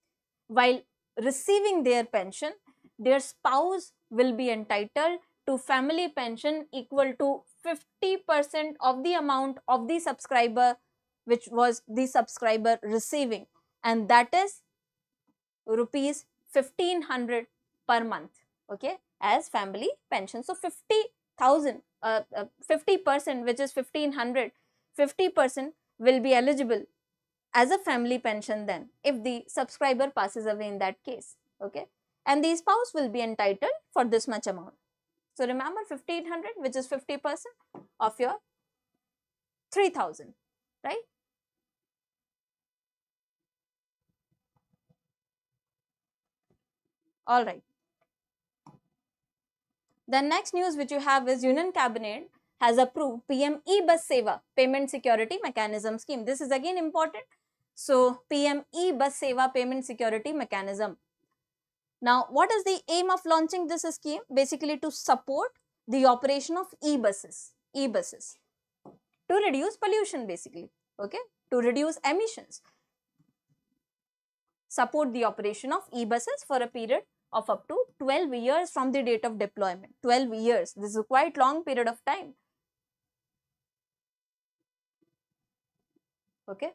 while receiving their pension, their spouse will be entitled to family pension equal to 50% of the amount of the subscriber which was the subscriber receiving, and that is rupees 1500 per month, okay, as family pension. So 50,000, 50%, which is 1500, 50% will be eligible as a family pension then if the subscriber passes away in that case, okay, and the spouse will be entitled for this much amount. So remember 1500, which is 50% of your 3000, right? All right. The next news which you have is Union Cabinet has approved PM E-Bus Seva Payment Security Mechanism Scheme. This is again important. So PM E-Bus Seva Payment Security Mechanism. Now, what is the aim of launching this scheme? Basically to support the operation of e-buses to reduce pollution, basically, okay, to reduce emissions. Support the operation of e-buses for a period of up to 12 years from the date of deployment. 12 years, this is a quite long period of time, okay.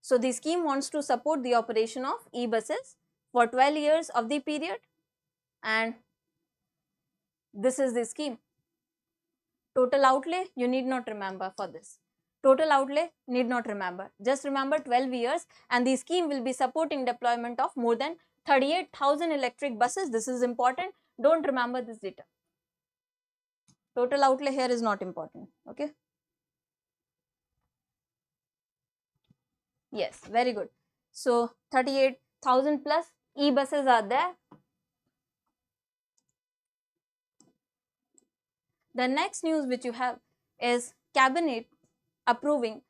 So the scheme wants to support the operation of e-buses for 12 years of the period, and this is the scheme. Total outlay, you need not remember for this. Total outlay, need not remember. Just remember 12 years, and the scheme will be supporting deployment of more than 38,000 electric buses. This is important. Don't remember this data. Total outlay here is not important, okay. Yes, very good. So 38,000 plus e-buses are there. The next news which you have is Cabinet approving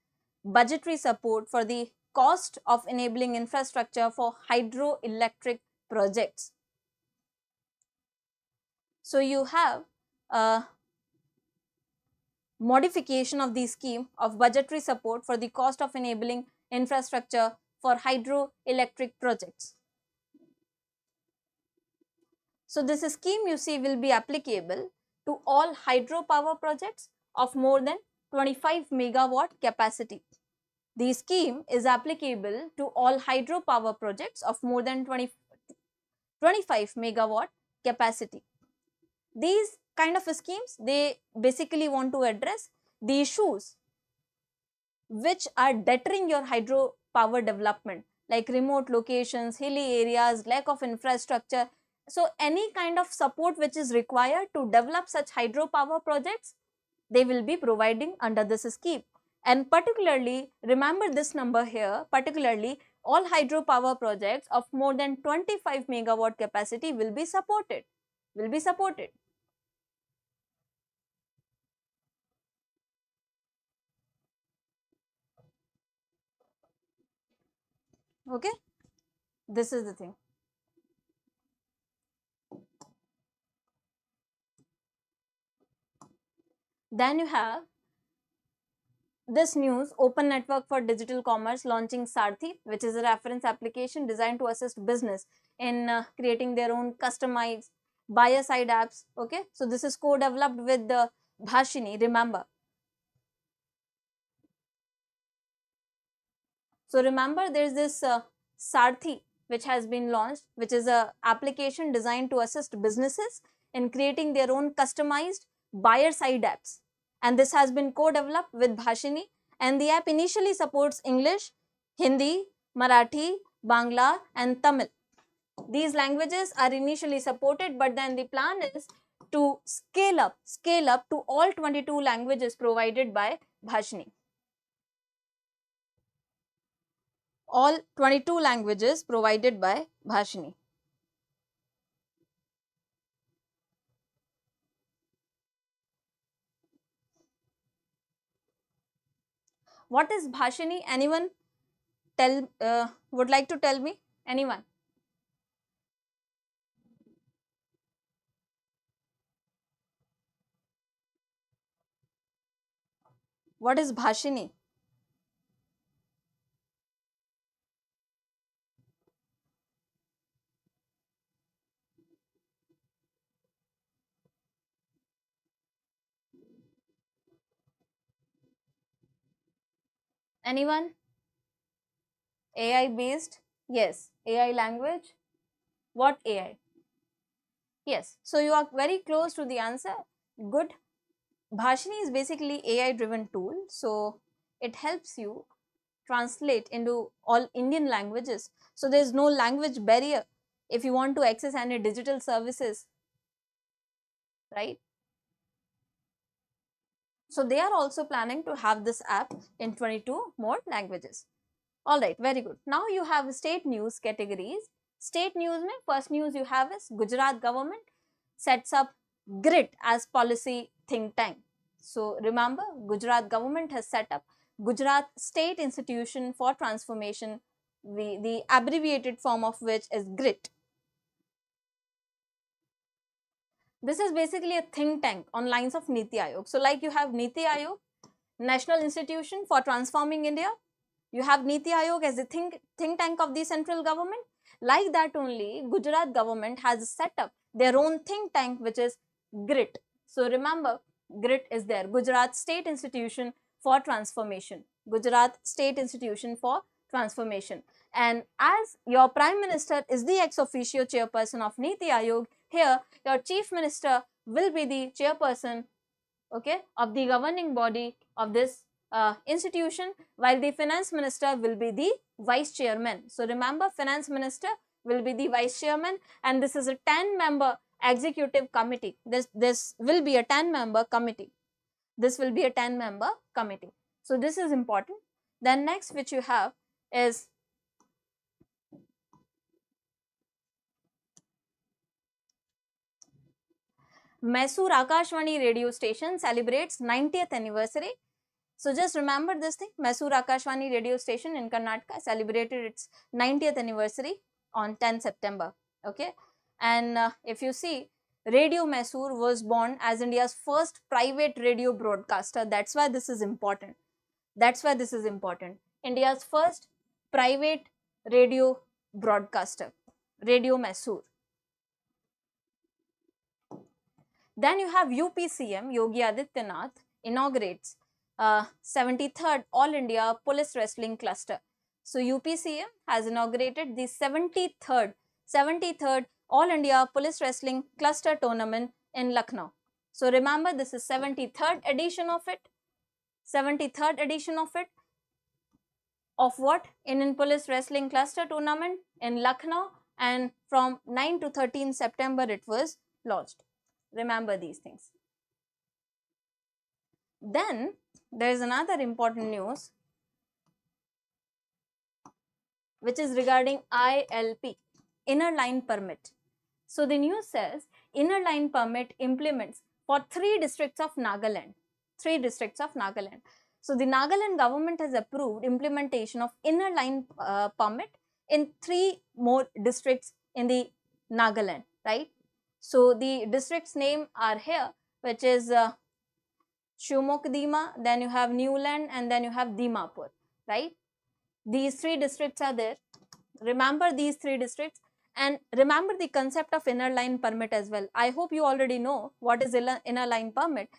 budgetary support for the cost of enabling infrastructure for hydroelectric projects. So you have a modification of the scheme of budgetary support for the cost of enabling infrastructure for hydroelectric projects. So this scheme, you see, will be applicable to all hydropower projects of more than 25 megawatt capacity. The scheme is applicable to all hydropower projects of more than 25 megawatt capacity. These kind of schemes, they basically want to address the issues which are deterring your hydropower development, like remote locations, hilly areas, lack of infrastructure. So any kind of support which is required to develop such hydropower projects, they will be providing under this scheme. And particularly, remember this number here, particularly all hydropower projects of more than 25 megawatt capacity will be supported, okay. This is the thing. Then you have this news, Open Network for Digital Commerce launching Sarthi, which is a reference application designed to assist business in creating their own customized buyer side apps, okay. So this is co-developed with the Bhashini, remember. So remember, there is this Sarthi which has been launched, which is a application designed to assist businesses in creating their own customized buyer side apps, and this has been co-developed with Bhashini, and the app initially supports English, Hindi, Marathi, Bangla and Tamil. These languages are initially supported, but then the plan is to scale up to all 22 languages provided by Bhashini. All 22 languages provided by Bhashini. What is Bhashini? Anyone would like to tell me? Anyone? What is Bhashini? Anyone? AI based? Yes. AI language? What AI? Yes. So you are very close to the answer. Good. Bhashini is basically AI driven tool. So it helps you translate into all Indian languages. So there is no language barrier if you want to access any digital services, right? So they are also planning to have this app in 22 more languages. All right, very good. Now you have state news categories. State news mein first news you have is Gujarat government sets up GRIT as policy think tank. So remember, Gujarat government has set up Gujarat State Institution for Transformation, the abbreviated form of which is GRIT. This is basically a think tank on lines of Niti Aayog. So like you have Niti Aayog, National Institution for Transforming India. You have Niti Aayog as the think tank of the central government. Like that only, Gujarat government has set up their own think tank, which is GRIT. So remember, GRIT is there, Gujarat State Institution for Transformation. Gujarat State Institution for Transformation. And as your Prime Minister is the ex officio chairperson of Niti Aayog, here your Chief Minister will be the chairperson, okay, of the governing body of this institution, while the finance minister will be the vice chairman. So remember, finance minister will be the vice chairman, and this is a 10-member executive committee. This will be a 10-member committee. This will be a 10-member committee. So this is important. Then next which you have is Mysore Akashwani Radio Station celebrates 90th anniversary. So just remember this thing, Mysore Akashwani Radio Station in Karnataka celebrated its 90th anniversary on 10 September. Okay, and if you see, Radio Mysore was born as India's first private radio broadcaster. That's why this is important. That's why this is important. India's first private radio broadcaster, Radio Mysore. Then you have UP CM Yogi Adityanath inaugurates 73rd All India Police Wrestling Cluster. So UPCM has inaugurated the 73rd All India Police Wrestling Cluster Tournament in Lucknow. So remember, this is 73rd edition of it. 73rd edition of it. Of what? Indian Police Wrestling Cluster Tournament in Lucknow, and from 9 to 13 September it was launched. Remember these things. Then there is another important news which is regarding ILP, Inner Line Permit. So the news says Inner Line Permit implements for 3 districts of Nagaland. 3 districts of Nagaland. So the Nagaland government has approved implementation of Inner Line Permit in 3 more districts in the Nagaland, right? So the districts name are here, which is Shumokdima, then you have Newland, and then you have Dimapur, right? These 3 districts are there. Remember these 3 districts, and remember the concept of inner line permit as well. I hope you already know what is inner line permit.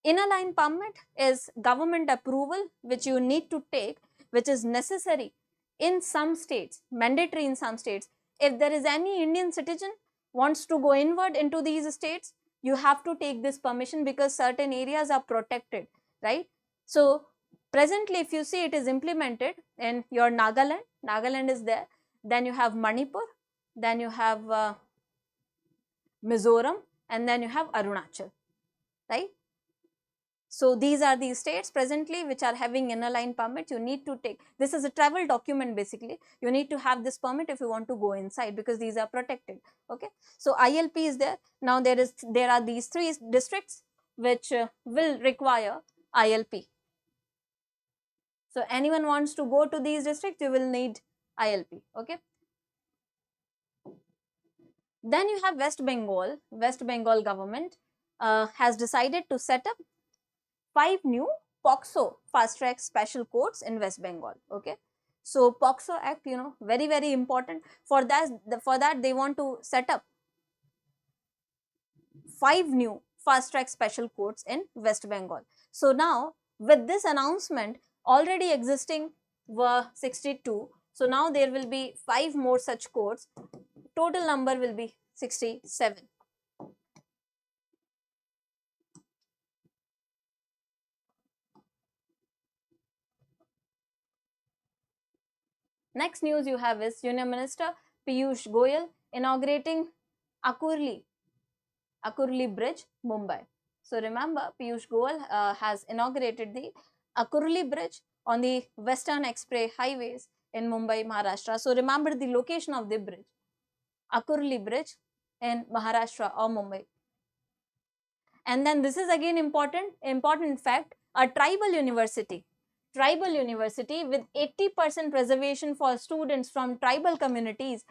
Inner line permit is government approval which you need to take, which is necessary in some states, mandatory in some states. If there is any Indian citizen wants to go inward into these states, you have to take this permission because certain areas are protected, right? So presently if you see, it is implemented in your Nagaland. Nagaland is there. Then you have Manipur, then you have Mizoram, and then you have Arunachal, right? So these are the states presently which are having inner line permit. You need to take, this is a travel document basically. You need to have this permit if you want to go inside because these are protected. Okay. So ILP is there. Now there are these 3 districts which will require ILP. So anyone wants to go to these districts, you will need ILP. Okay. Then you have West Bengal government has decided to set up 5 new POXO fast track special courts in West Bengal. Okay, so POXO Act, very, very important. For that they want to set up 5 new fast track special courts in West Bengal. So now with this announcement, already existing were 62. So now there will be 5 more such courts. Total number will be 67. Next news you have is Union Minister Piyush Goyal inaugurating Akurli Bridge, Mumbai. So remember, Piyush Goyal has inaugurated the Akurli Bridge on the Western Express highways in Mumbai, Maharashtra. So remember the location of the bridge, Akurli Bridge in Maharashtra or Mumbai. And then this is again important fact, a tribal university with 80% reservation for students from tribal communities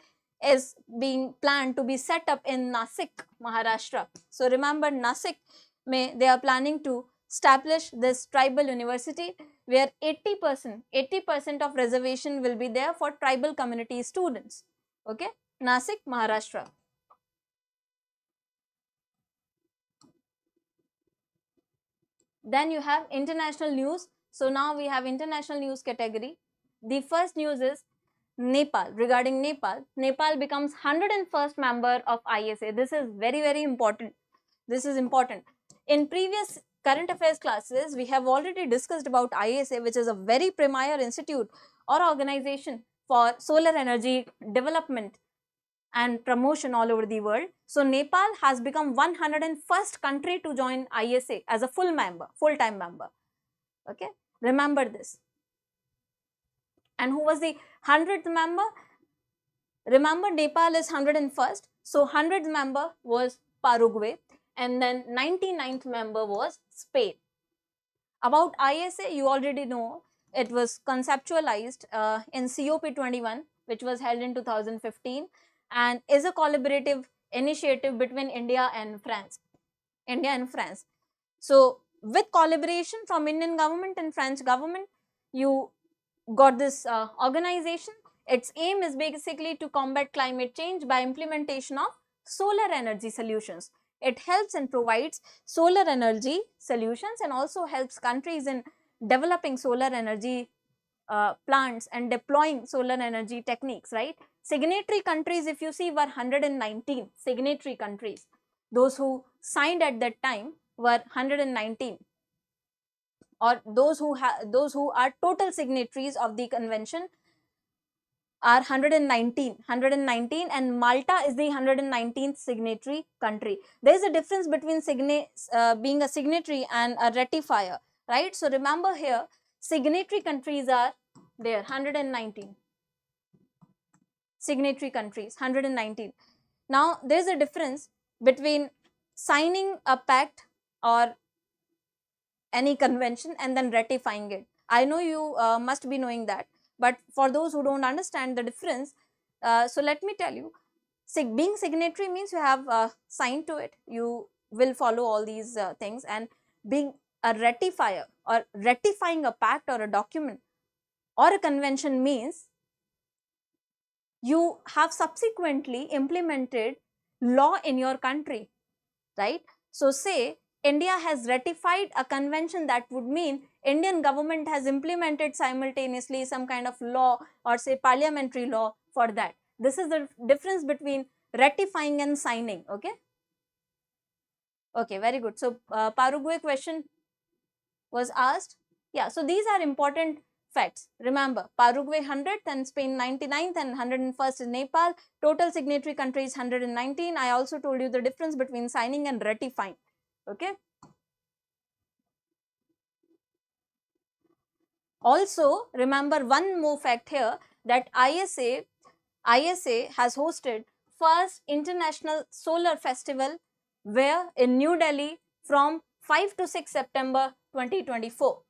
is being planned to be set up in Nasik, Maharashtra. So remember, Nasik, they are planning to establish this tribal university where 80% of reservation will be there for tribal community students. Okay, Nasik, Maharashtra. Then you have international news. So now we have international news category. The first news is Nepal. Regarding Nepal, Nepal becomes 101st member of ISA. This is very, very important. This is important. In previous current affairs classes, we have already discussed about ISA, which is a very premier institute or organization for solar energy development and promotion all over the world. So Nepal has become 101st country to join ISA as a full-time member. Okay, remember this. And who was the 100th member? Remember, Nepal is 101st. So 100th member was Paraguay, and then 99th member was Spain. About ISA, you already know it was conceptualized in COP21, which was held in 2015, and is a collaborative initiative between India and France. So with collaboration from Indian government and French government, you got this organization. Its aim is basically to combat climate change by implementation of solar energy solutions. It helps and provides solar energy solutions and also helps countries in developing solar energy plants and deploying solar energy techniques, right? Signatory countries, if you see, were 119 signatory countries. Those who signed at that time were 119, or those who are total signatories of the convention are 119, and Malta is the 119th signatory country. There is a difference between being a signatory and a ratifier, right? So remember here, signatory countries are there, 119. Signatory countries, 119. Now, there is a difference between signing a pact or any convention and then ratifying it. I know you must be knowing that, but for those who don't understand the difference, so let me tell you, being signatory means you have signed to it, you will follow all these things, and being a ratifier or ratifying a pact or a document or a convention means you have subsequently implemented law in your country, right? So say India has ratified a convention, that would mean Indian government has implemented simultaneously some kind of law or say parliamentary law for that. This is the difference between ratifying and signing. Okay. Okay, very good. So Paraguay question was asked. Yeah, so these are important facts. Remember, Paraguay 100th and Spain 99th and 101st is Nepal. Total signatory countries 119. I also told you the difference between signing and ratifying. Okay. Also, remember one more fact here, that ISA has hosted first International Solar Festival where in New Delhi from 5 to 6 September 2024.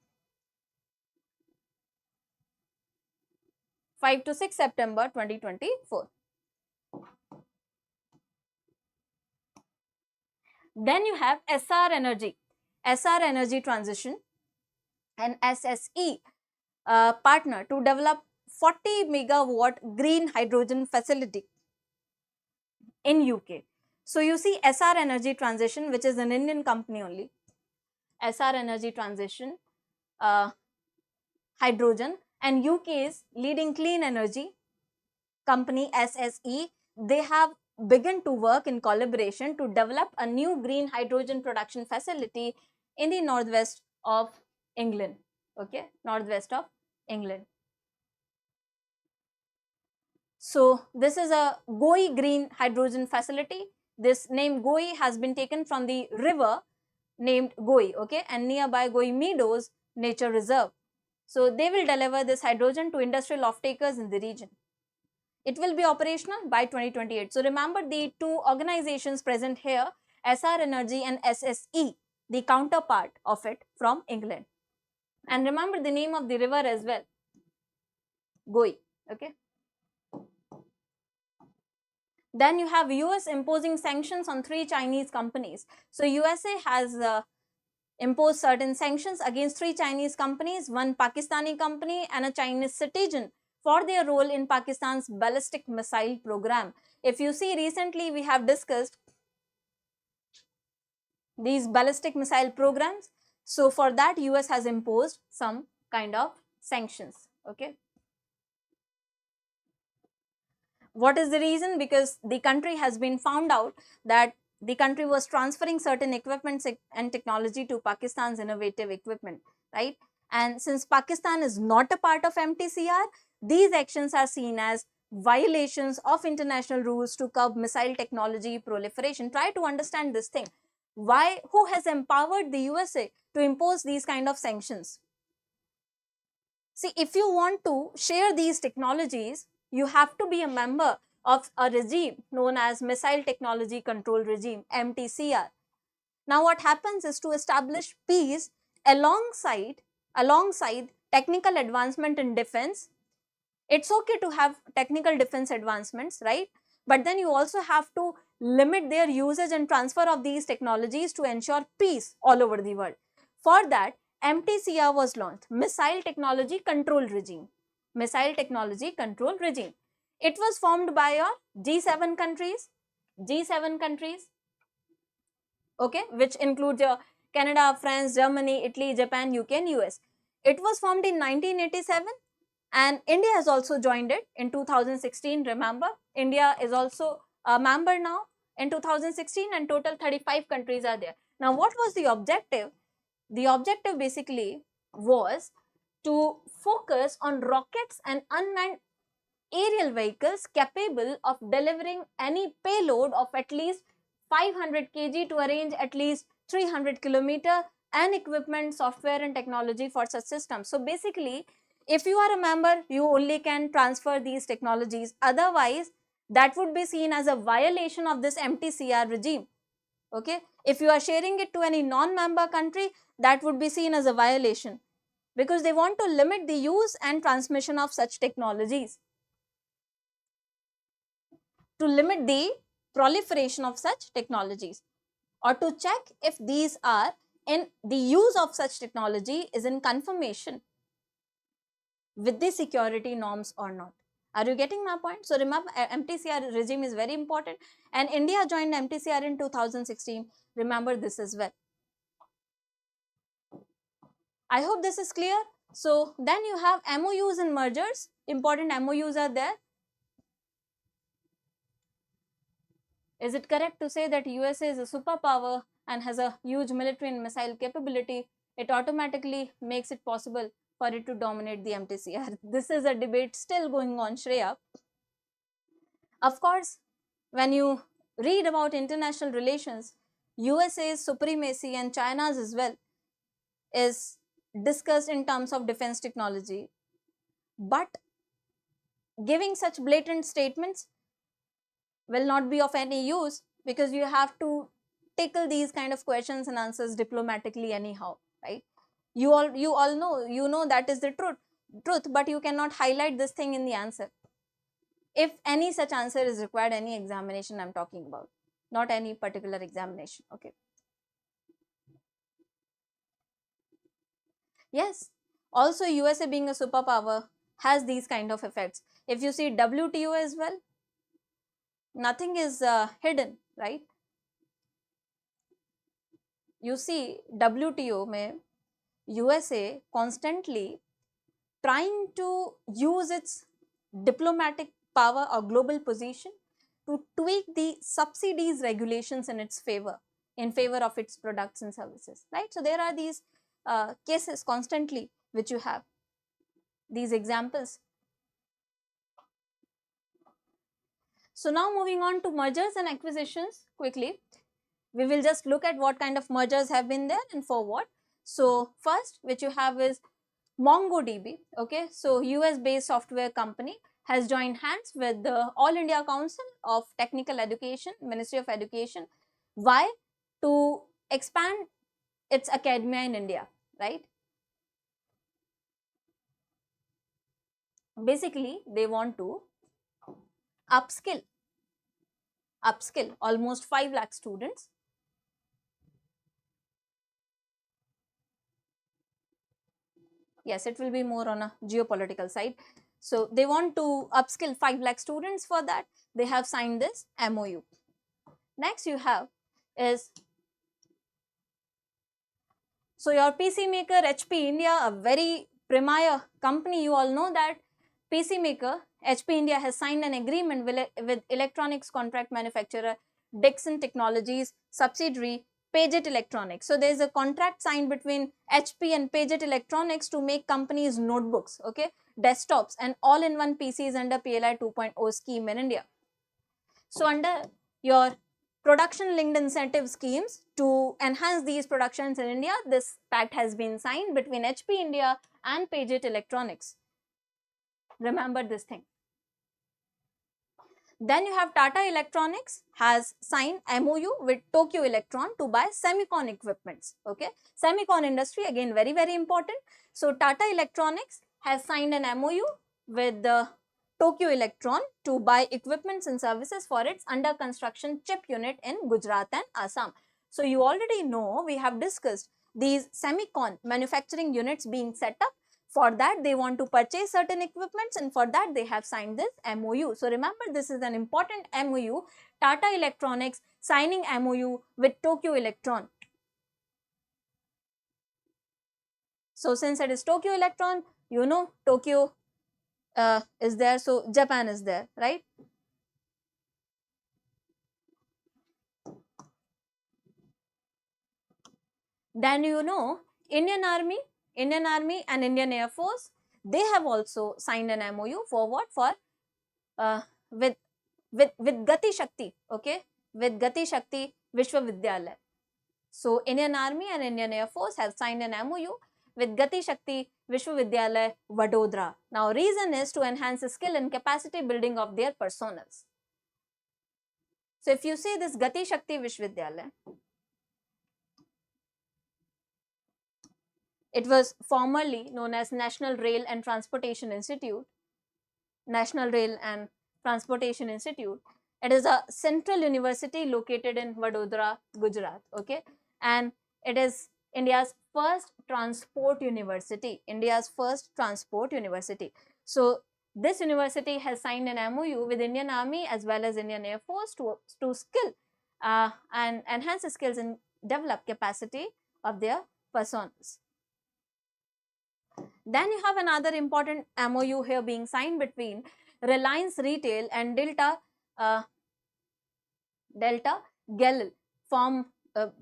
5 to 6 September 2024. Then you have SR Energy transition. and SSE partner to develop 40 megawatt green hydrogen facility in UK. So you see SR Energy Transition, which is an Indian company only, SR Energy Transition, hydrogen, and UK's leading clean energy company SSE, they have begun to work in collaboration to develop a new green hydrogen production facility in the northwest of England. Okay, northwest of England. So this is a Goi green hydrogen facility. This name Goi has been taken from the river named Goi, okay, and nearby Goi Meadows Nature Reserve. So they will deliver this hydrogen to industrial off-takers in the region. It will be operational by 2028. So remember the two organizations present here, SR Energy and SSE, the counterpart of it from England. And remember the name of the river as well, Goi, okay. Then you have US imposing sanctions on 3 Chinese companies. So USA has imposed certain sanctions against 3 Chinese companies, 1 Pakistani company and a Chinese citizen, for their role in Pakistan's ballistic missile program. If you see, recently we have discussed these ballistic missile programs. So for that, US has imposed some kind of sanctions, okay. What is the reason? Because the country has been found out that the country was transferring certain equipment and technology to Pakistan's innovative equipment, right? And since Pakistan is not a part of MTCR, these actions are seen as violations of international rules to curb missile technology proliferation. Try to understand this thing. Why? Who has empowered the USA to impose these kind of sanctions? See, if you want to share these technologies, you have to be a member of a regime known as Missile Technology Control Regime, MTCR. Now what happens is, to establish peace alongside technical advancement in defense, it's okay to have technical defense advancements, right? But then you also have to limit their usage and transfer of these technologies to ensure peace all over the world. For that, MTCR was launched, Missile Technology Control Regime. Missile Technology Control Regime. It was formed by your G7 countries, okay, which includes your Canada, France, Germany, Italy, Japan, UK and US. It was formed in 1987 and India has also joined it in 2016. Remember, India is also a member now in 2016 and total 35 countries are there. Now what was the objective? The objective basically was to focus on rockets and unmanned aerial vehicles capable of delivering any payload of at least 500 kg to a range at least 300 km and equipment, software and technology for such systems. So basically, if you are a member, you only can transfer these technologies. Otherwise, that would be seen as a violation of this MTCR regime. Okay, if you are sharing it to any non-member country, that would be seen as a violation, because they want to limit the use and transmission of such technologies, to limit the proliferation of such technologies, or to check if these are in the use of such technology is in conformation with the security norms or not. Are you getting my point? So remember, MTCR regime is very important and India joined MTCR in 2016. Remember this as well. I hope this is clear. So then you have MOUs and mergers. Important MOUs are there. Is it correct to say that USA is a superpower and has a huge military and missile capability? It automatically makes it possible for it to dominate the MTCR. This is a debate still going on, Shreya. Of course, when you read about international relations, USA's supremacy and China's as well is discussed in terms of defense technology. But giving such blatant statements will not be of any use, because you have to tackle these kind of questions and answers diplomatically anyhow, right? You all know that is the truth, but you cannot highlight this thing in the answer. If any such answer is required, any examination I'm talking about, not any particular examination, okay? Yes. Also, USA being a superpower has these kind of effects. If you see WTO as well, nothing is hidden, right? You see WTO mein USA constantly trying to use its diplomatic power or global position to tweak the subsidies regulations in favor of its products and services, right? So there are these cases constantly which you have these examples. So now moving on to mergers and acquisitions quickly, we will just look at what kind of mergers have been there and for what. So first which you have is MongoDB. Okay, so US based software company has joined hands with the All India Council of Technical Education, Ministry of Education. Why? To expand its academia in India, right? Basically they want to upskill almost 5 lakh students. Yes, it will be more on a geopolitical side. So they want to upskill 5 lakh students. For that they have signed this MOU. Next you have is, so your PC maker HP India, a very premier company, you all know that PC maker HP India has signed an agreement with electronics contract manufacturer Dixon Technologies subsidiary Paget Electronics. So there is a contract signed between HP and Paget Electronics to make companies notebooks, okay, desktops and all-in-one PCs under PLI 2.0 scheme in India. So under your production linked incentive schemes to enhance these productions in India, this pact has been signed between HP India and Paget Electronics. Remember this thing. Then you have Tata Electronics has signed MOU with Tokyo Electron to buy Semicon equipments. Okay, Semicon industry again very important. So Tata Electronics has signed an MOU with the Tokyo Electron to buy equipments and services for its under construction chip unit in Gujarat and Assam. So you already know, we have discussed these Semicon manufacturing units being set up. For that they want to purchase certain equipments, and for that they have signed this MOU. So remember, this is an important MOU. Tata Electronics signing MOU with Tokyo Electron. So since it is Tokyo Electron, you know Tokyo is there, so Japan is there, right? Then you know Indian Army and Indian Air Force, they have also signed an MOU for what? For with Gati Shakti, okay, with Gati Shakti Vishwavidyalaya. So Indian Army and Indian Air Force have signed an MOU with Gati Shakti Vishwavidyalaya Vadodara. Now reason is to enhance the skill and capacity building of their personals. So if you see this Gati Shakti Vishwavidyalaya, it was formerly known as National Rail and Transportation Institute. National Rail and Transportation Institute. It is a central university located in Vadodara, Gujarat, okay, and it is India's first transport university. So this university has signed an MOU with Indian Army as well as Indian Air Force to skill and enhance the skills and develop capacity of their personnel. Then you have another important MOU here being signed between Reliance Retail and Delta Galil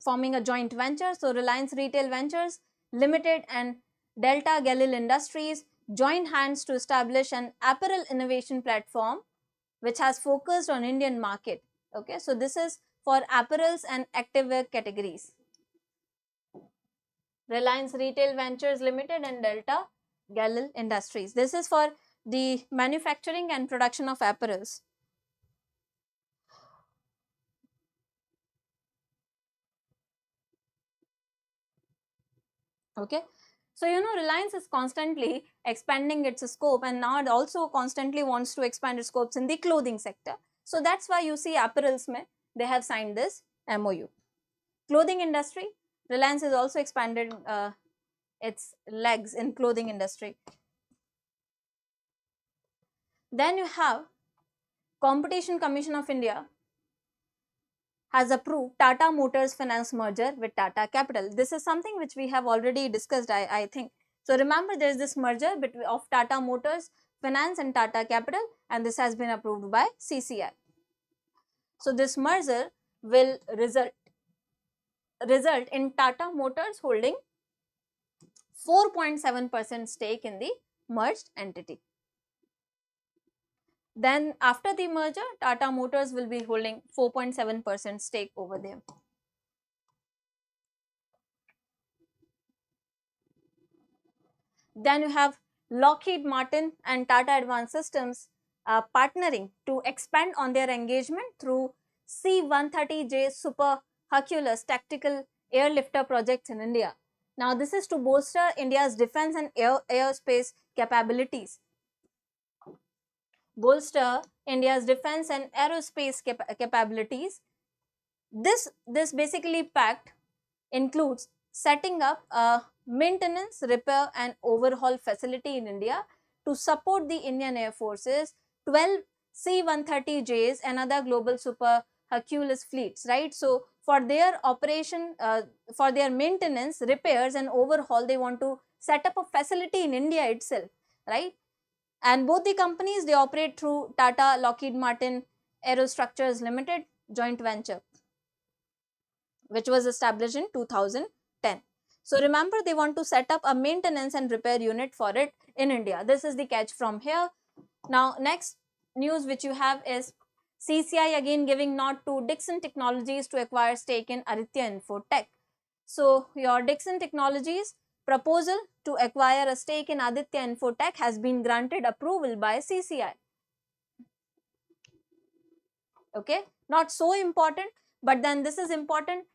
forming a joint venture. So Reliance Retail Ventures Limited and Delta Galil Industries joined hands to establish an apparel innovation platform which has focused on Indian market. Okay, so this is for apparels and activewear categories. Reliance Retail Ventures Limited and Delta Galil Industries. This is for the manufacturing and production of apparels. Okay, so you know Reliance is constantly expanding its scope, and now it also constantly wants to expand its scopes in the clothing sector. So that's why you see apparels mein they have signed this MOU. Clothing industry, Reliance has also expanded its legs in clothing industry. Then you have Competition Commission of India has approved Tata Motors Finance merger with Tata Capital. This is something which we have already discussed, I think. So remember, there is this merger of Tata Motors Finance and Tata Capital, and this has been approved by CCI. So this merger will result in Tata Motors holding 4.7% stake in the merged entity. Then after the merger, Tata Motors will be holding 4.7% stake over there. Then you have Lockheed Martin and Tata Advanced Systems partnering to expand on their engagement through C-130J Super Hercules tactical airlifter projects in India. Now this is to bolster India's defense and aerospace capabilities. Bolster India's defense and aerospace capabilities. This basically pact includes setting up a maintenance, repair and overhaul facility in India to support the Indian Air Force's 12 C-130Js and other global Super Hercules fleets, right? So for their operation, for their maintenance, repairs and overhaul, they want to set up a facility in India itself, right? And both the companies, they operate through Tata Lockheed Martin Aerostructures Limited joint venture, which was established in 2010. So remember, they want to set up a maintenance and repair unit for it in India. This is the catch from here. Now next news which you have is CCI again giving nod to Dixon Technologies to acquire stake in Aditya Infotech. So your Dixon Technologies proposal to acquire a stake in Aditya Infotech has been granted approval by CCI. Okay, not so important, but then this is important.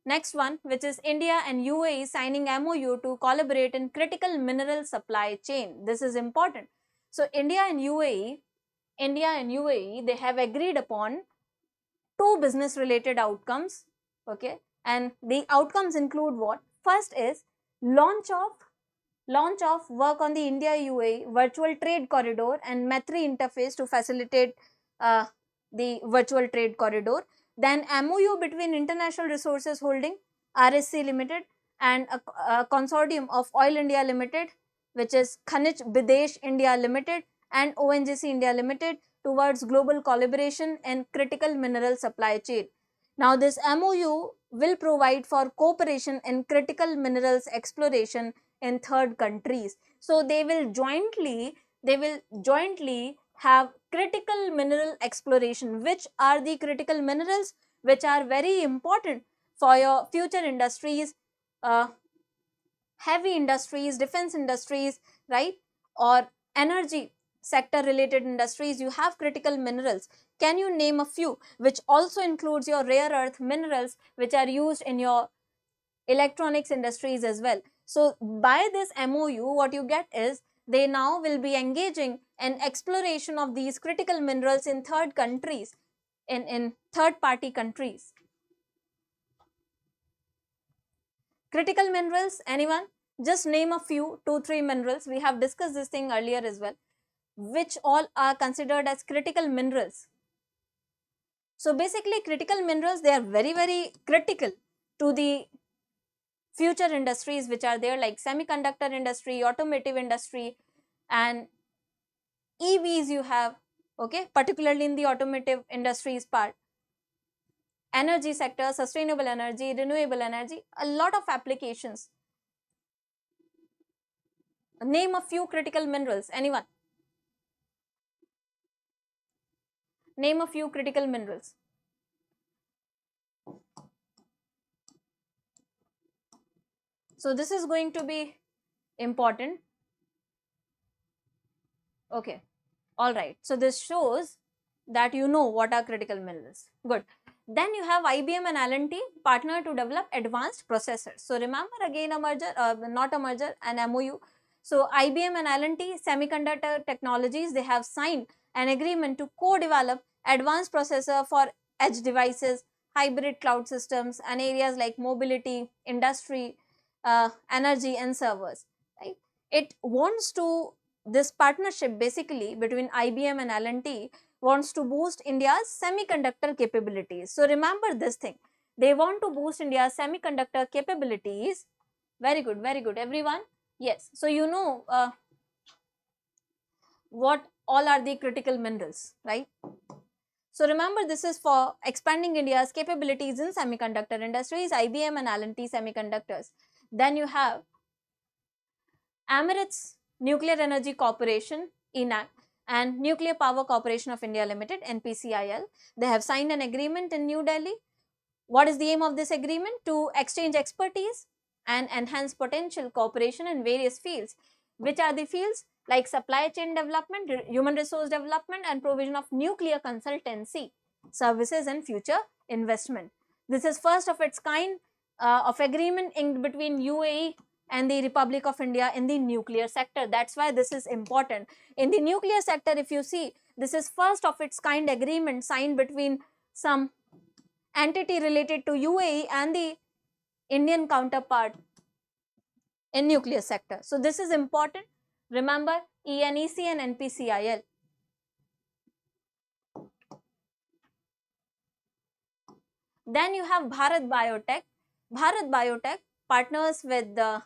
Next one, which is India and UAE signing MOU to collaborate in critical mineral supply chain. This is important. So India and UAE, they have agreed upon 2 business related outcomes. Okay, and the outcomes include what? First is launch of work on the India-UAE virtual trade corridor and Matri interface to facilitate the virtual trade corridor. Then MOU between International Resources Holding RSC Limited and a consortium of Oil India Limited, which is Khanij Bidesh India Limited and ONGC India Limited, towards global collaboration in critical mineral supply chain. Now this MOU will provide for cooperation in critical minerals exploration in third countries. So they will jointly have critical mineral exploration. Which are the critical minerals which are very important for your future industries, heavy industries, defense industries, right, or energy sector related industries? You have critical minerals. Can you name a few, which also includes your rare earth minerals which are used in your electronics industries as well? So by this MOU, what you get is they now will be engaging in exploration of these critical minerals in third countries, in third party countries. Critical minerals, anyone? Just name a few, 2-3 minerals. We have discussed this thing earlier as well. Which all are considered as critical minerals? So basically critical minerals, they are very, very critical to the future industries which are there, like semiconductor industry, automotive industry and EVs you have, okay, particularly in the automotive industries part. Energy sector, sustainable energy, renewable energy, a lot of applications. Name a few critical minerals, anyone? Name a few critical minerals. So this is going to be important. Okay, all right. So this shows that you know what are critical minerals. Good. Then you have IBM and L&T partner to develop advanced processors. So remember again a merger, not a merger, an MOU. So IBM and L&T Semiconductor Technologies, they have signed an agreement to co-develop advanced processor for edge devices, hybrid cloud systems and areas like mobility, industry, energy and servers, right? It wants to, this partnership basically between IBM and L&T wants to boost India's semiconductor capabilities. So remember this thing, they want to boost India's semiconductor capabilities. Very good everyone. Yes, so you know what all are the critical minerals, right? So remember, this is for expanding India's capabilities in semiconductor industries, IBM and L&T Semiconductors. Then you have Emirates Nuclear Energy Corporation, ENAC, and Nuclear Power Corporation of India Limited, NPCIL. They have signed an agreement in New Delhi. What is the aim of this agreement? To exchange expertise and enhance potential cooperation in various fields. Which are the fields? Like supply chain development, human resource development, and provision of nuclear consultancy services and future investment. This is first of its kind of agreement inked between UAE and the Republic of India in the nuclear sector. That's why this is important. In the nuclear sector, if you see, this is first of its kind agreement signed between some entity related to UAE and the Indian counterpart in nuclear sector. So this is important. Remember, ENEC and NPCIL. Then you have Bharat Biotech. Bharat Biotech partners with the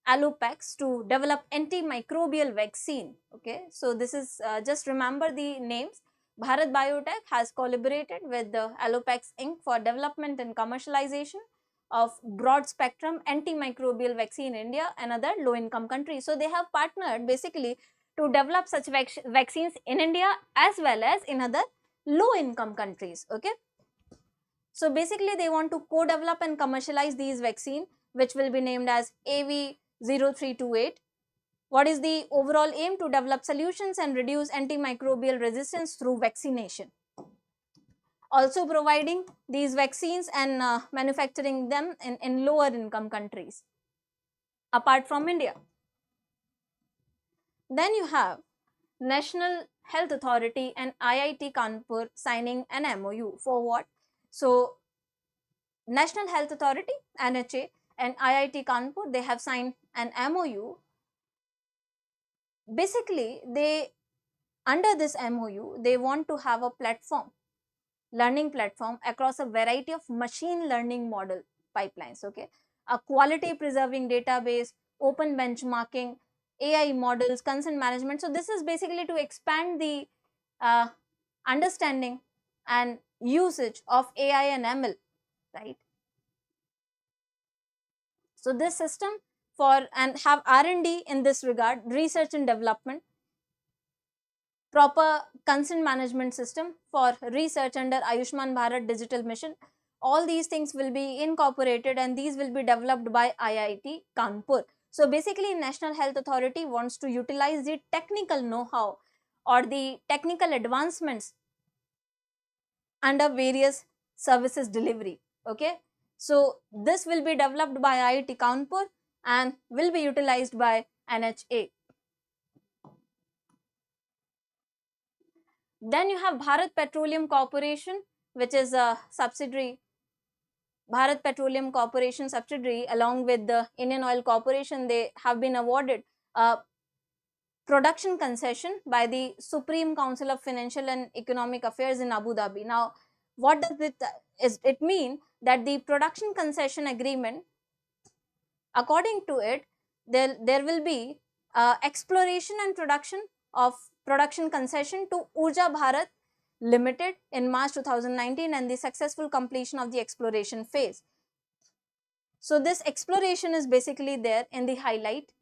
Allopax to develop antimicrobial vaccine. Okay, so this is just remember the names. Bharat Biotech has collaborated with the Allopax Inc. for development and commercialization of broad spectrum antimicrobial vaccine in India and other low income countries. So they have partnered basically to develop such vaccines in India as well as in other low income countries. Okay, so basically they want to co-develop and commercialize these vaccine, which will be named as AV0328. What is the overall aim? To develop solutions and reduce antimicrobial resistance through vaccination. Also providing these vaccines and manufacturing them in lower income countries apart from India. Then you have National Health Authority and IIT Kanpur signing an MOU for what? So National Health Authority, NHA, and IIT Kanpur, they have signed an MOU. Basically, under this MOU, they want to have a platform, learning platform across a variety of machine learning model pipelines. Okay, a quality preserving database, open benchmarking, AI models, consent management. So this is basically to expand the understanding and usage of AI and ML, right? So this system for, and have R&D in this regard, research and development, proper consent management system for research under Ayushman Bharat Digital Mission. All these things will be incorporated and these will be developed by IIT Kanpur. So basically, National Health Authority wants to utilize the technical know-how or the technical advancements under various services delivery. Okay, so this will be developed by IIT Kanpur and will be utilized by NHA. Then you have Bharat Petroleum Corporation, which is a subsidiary, Bharat Petroleum Corporation subsidiary, along with the Indian Oil Corporation. They have been awarded a production concession by the Supreme Council of Financial and Economic Affairs in Abu Dhabi. Now, what does it mean? That the production concession agreement, according to it, there will be exploration and production concession to Urja Bharat Limited in March 2019 and the successful completion of the exploration phase. So this exploration is basically there in the highlight.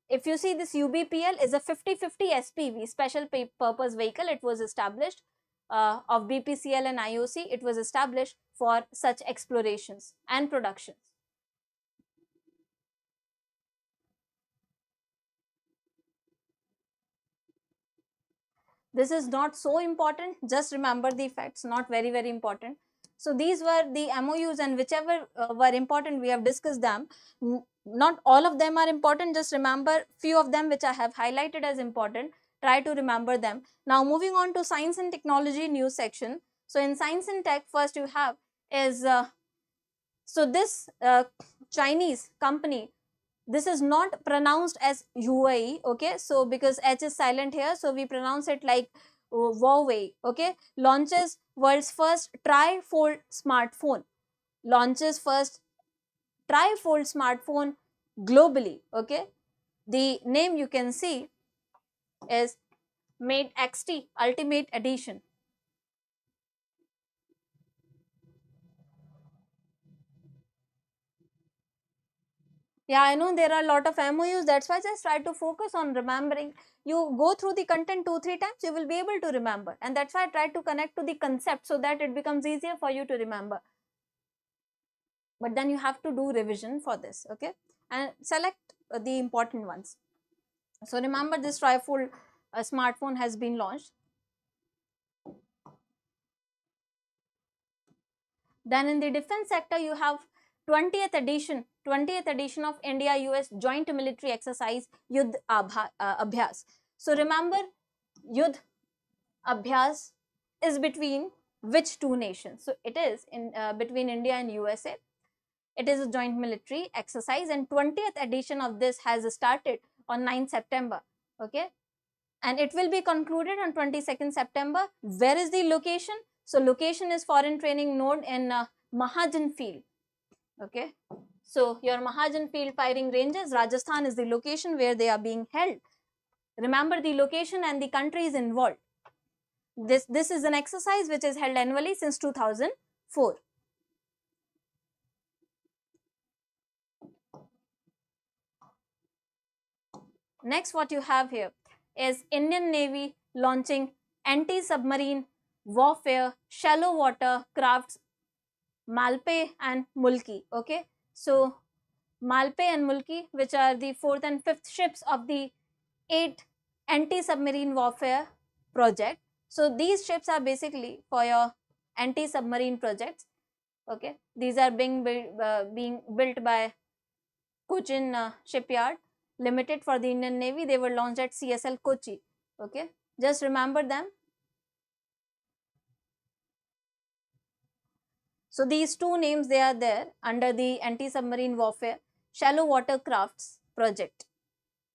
If you see, this UBPL is a 50/50 SPV, special purpose vehicle. It was established of BPCL and IOC. It was established for such explorations and productions. This is not so important, just remember the facts, not very important. So these were the MOUs, and whichever were important, we have discussed them. Not all of them are important, just remember few of them which I have highlighted as important. Try to remember them. Now moving on to Science and Technology news section. So in Science and Tech, first you have is So this Chinese company, this is not pronounced as Huawei, okay? So because H is silent here, so we pronounce it like Huawei, okay? Launches world's first tri-fold smartphone. Launches first tri-fold smartphone globally, okay? The name you can see is Mate XT Ultimate Edition. Yeah, I know there are a lot of MOUs. That's why I just try to focus on remembering. You go through the content 2-3 times, you will be able to remember. And that's why I try to connect to the concept so that it becomes easier for you to remember. But then you have to do revision for this, okay? And select the important ones. So remember, this trifold smartphone has been launched. Then in the defense sector, you have 20th edition of India-US Joint Military Exercise Yudh Abhyas. So remember, Yudh Abhyas is between which two nations? So it is in between India and USA. It is a joint military exercise, and 20th edition of this has started on 9th September. Okay, and it will be concluded on 22nd September. Where is the location? So location is foreign training node in Mahajan field. Okay, so your Mahajan field firing ranges, Rajasthan is the location where they are being held. Remember the location and the countries involved. This is an exercise which is held annually since 2004. Next, what you have here is Indian Navy launching anti-submarine warfare shallow water crafts Malpe and Mulki. Okay, so Malpe and Mulki, which are the 4th and 5th ships of the 8th anti-submarine warfare project. So these ships are basically for your anti-submarine projects. Okay, these are being built by Cochin Shipyard Limited for the Indian Navy. They were launched at CSL Kochi. Okay, just remember them. So these two names, they are there under the anti-submarine warfare shallow water crafts project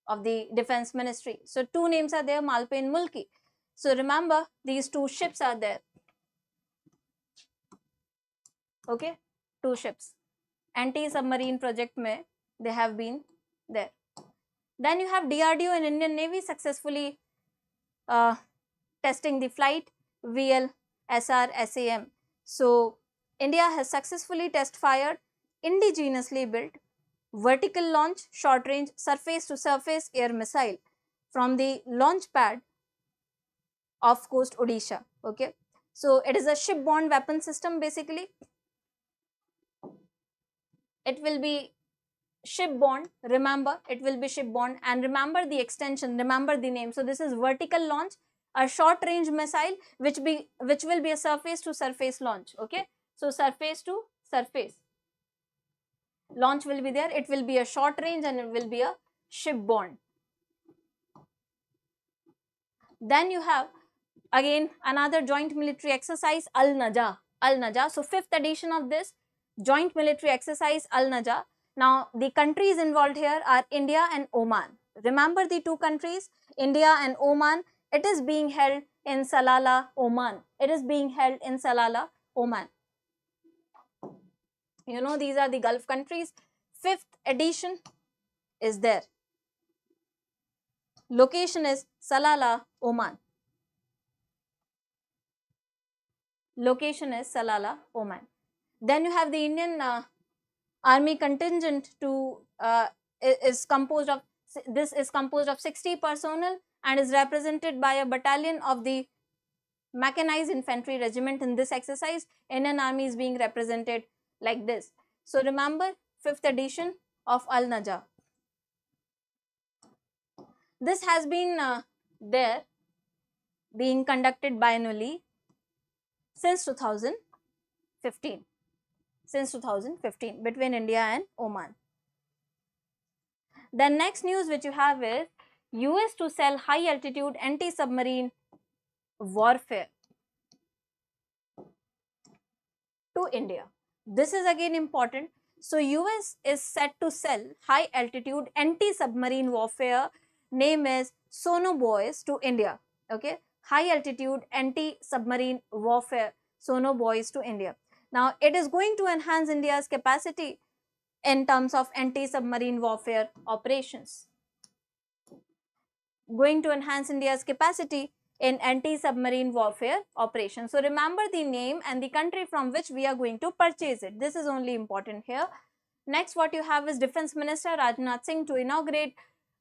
of the Defense Ministry. So two names are there, Malpe and Mulki. So remember, these two ships are there. Okay, two ships. Anti-submarine project mein they have been there. Then you have DRDO and Indian Navy successfully testing the flight VLSR SAM. So India has successfully test fired indigenously built vertical launch short range surface to surface air missile from the launch pad off coast Odisha. Okay, so it is a shipborne weapon system. Basically it will be shipborne. Remember, it will be shipborne, and remember the extension, remember the name. So this is vertical launch, a short range missile which will be a surface to surface launch. Okay, so surface to surface launch will be there. It will be a short range and it will be a shipborne. Then you have again another joint military exercise, Al-Naja. So 5th edition of this joint military exercise, Al-Naja. Now the countries involved here are India and Oman. Remember the two countries, India and Oman. It is being held in Salalah, Oman. It is being held in Salalah, Oman. You know, these are the Gulf countries. 5th edition is there. Location is Salalah, Oman. Location is Salalah, Oman. Then you have the Indian Army contingent is composed of 60 personnel and is represented by a battalion of the Mechanized Infantry Regiment. In this exercise, Indian Army is being represented like this. So remember, 5th edition of Al-Naja. This has been there being conducted biannually since 2015. Since 2015 between India and Oman. The next news which you have is US to sell high altitude anti-submarine warfare to India. This is again important. So US is set to sell high altitude anti-submarine warfare name as Sonoboys to India. Okay, high altitude anti-submarine warfare Sonoboys to India. Now it is going to enhance India's capacity in terms of anti-submarine warfare operations. Going to enhance India's capacity in anti-submarine warfare operations. So remember the name and the country from which we are going to purchase it. This is only important here. Next, what you have is Defense Minister Rajnath Singh to inaugurate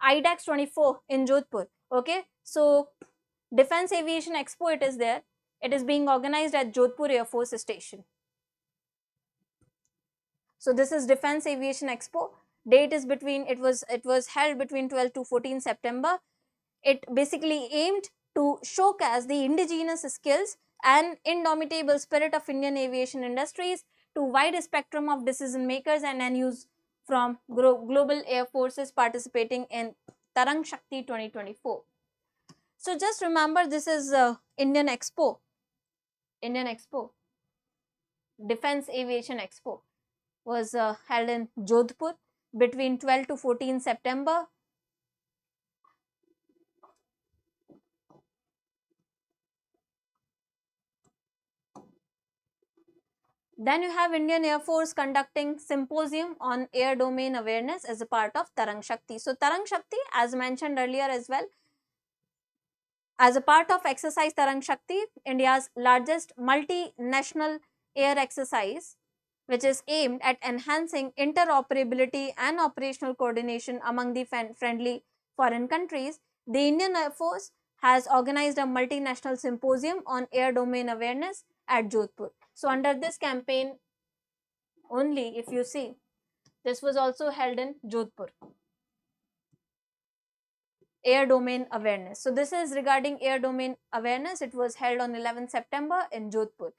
IDAX 24 in Jodhpur. Okay, so Defense Aviation Expo, it is there. It is being organized at Jodhpur Air Force Station. So this is Defense Aviation Expo. Date is between, it was held between 12 to 14 September. It basically aimed to showcase the indigenous skills and indomitable spirit of Indian aviation industries to wide spectrum of decision makers and NUs from global air forces participating in Tarang Shakti 2024. So just remember, this is Indian Expo, Defense Aviation Expo was held in Jodhpur between 12 to 14 September. Then you have Indian Air Force conducting symposium on air domain awareness as a part of Tarang Shakti. So Tarang Shakti, as mentioned earlier as well, as a part of exercise Tarang Shakti, India's largest multinational air exercise, which is aimed at enhancing interoperability and operational coordination among the friendly foreign countries, the Indian Air Force has organized a multinational symposium on air domain awareness at Jodhpur. So under this campaign only, if you see, this was also held in Jodhpur. Air domain awareness. So this is regarding air domain awareness. It was held on 11th September in Jodhpur.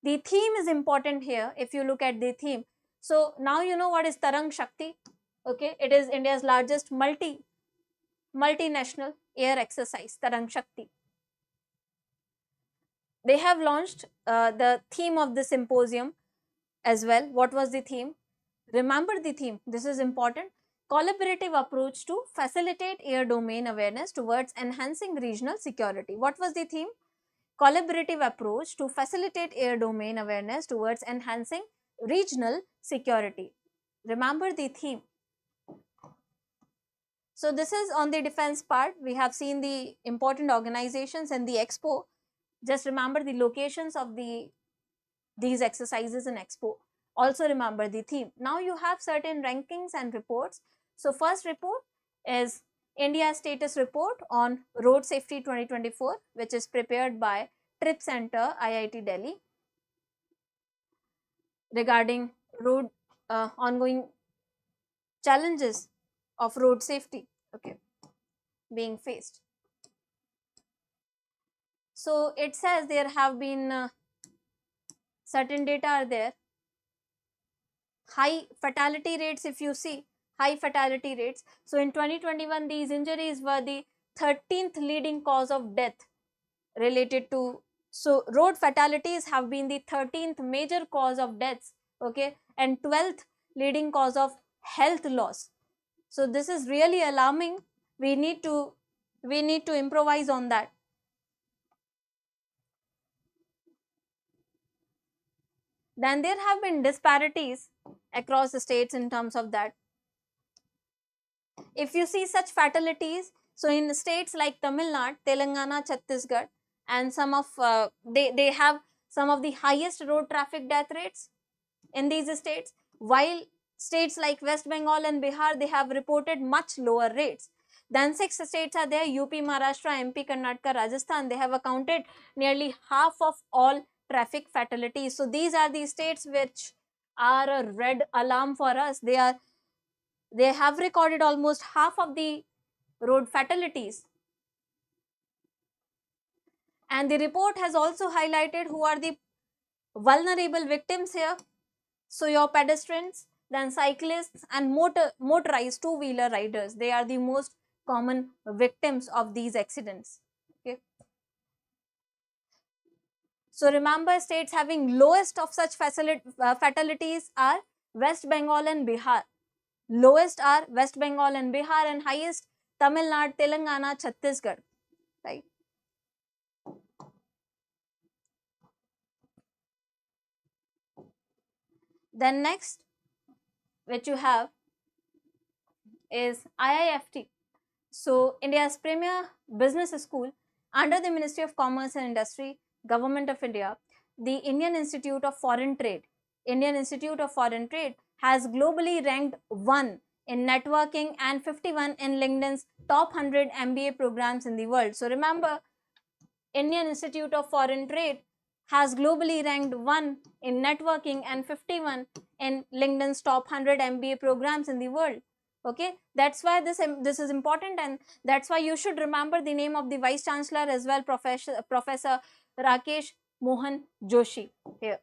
The theme is important here if you look at the theme. So now you know what is Tarang Shakti. Okay, it is India's largest multinational air exercise, Tarang Shakti. They have launched the theme of the symposium as well. What was the theme? Remember the theme. This is important. Collaborative approach to facilitate air domain awareness towards enhancing regional security. What was the theme? Collaborative approach to facilitate air domain awareness towards enhancing regional security. Remember the theme. So this is on the defense part. We have seen the important organizations and the expo. Just remember the locations of these exercises in expo. Also remember the theme. Now you have certain rankings and reports. So first report is India Status Report on Road Safety 2024, which is prepared by Trip Center, IIT Delhi, regarding road ongoing challenges of road safety, okay, being faced. So it says there have been certain data are there. High fatality rates, if you see, high fatality rates. So in 2021, these injuries were the 13th leading cause of death related to, so road fatalities have been the 13th major cause of deaths, okay, and 12th leading cause of health loss. So this is really alarming. We need to improvise on that. Then there have been disparities across the states in terms of that. If you see such fatalities, so in states like Tamil Nadu, Telangana, Chhattisgarh, and some of they have some of the highest road traffic death rates in these states, while states like West Bengal and Bihar, they have reported much lower rates. Then 6 states are there, UP, Maharashtra, MP, Karnataka, Rajasthan. They have accounted nearly half of all traffic fatalities. So these are the states which are a red alarm for us. They have recorded almost half of the road fatalities. And the report has also highlighted who are the vulnerable victims here. So your pedestrians, then cyclists and motorized two-wheeler riders, they are the most common victims of these accidents. Okay. So remember, states having lowest of such fatalities are West Bengal and Bihar. Lowest are West Bengal and Bihar, and highest Tamil Nadu, Telangana, Chhattisgarh, right? Then next, which you have is IIFT. So India's premier business school under the Ministry of Commerce and Industry, Government of India, the Indian Institute of Foreign Trade. Indian Institute of Foreign Trade has globally ranked 1 in networking and 51 in LinkedIn's top 100 MBA programs in the world. So remember, Indian Institute of Foreign Trade has globally ranked 1 in networking and 51 in LinkedIn's top 100 MBA programs in the world. Okay, that's why this is important, and that's why you should remember the name of the Vice Chancellor as well, Professor Rakesh Mohan Joshi here.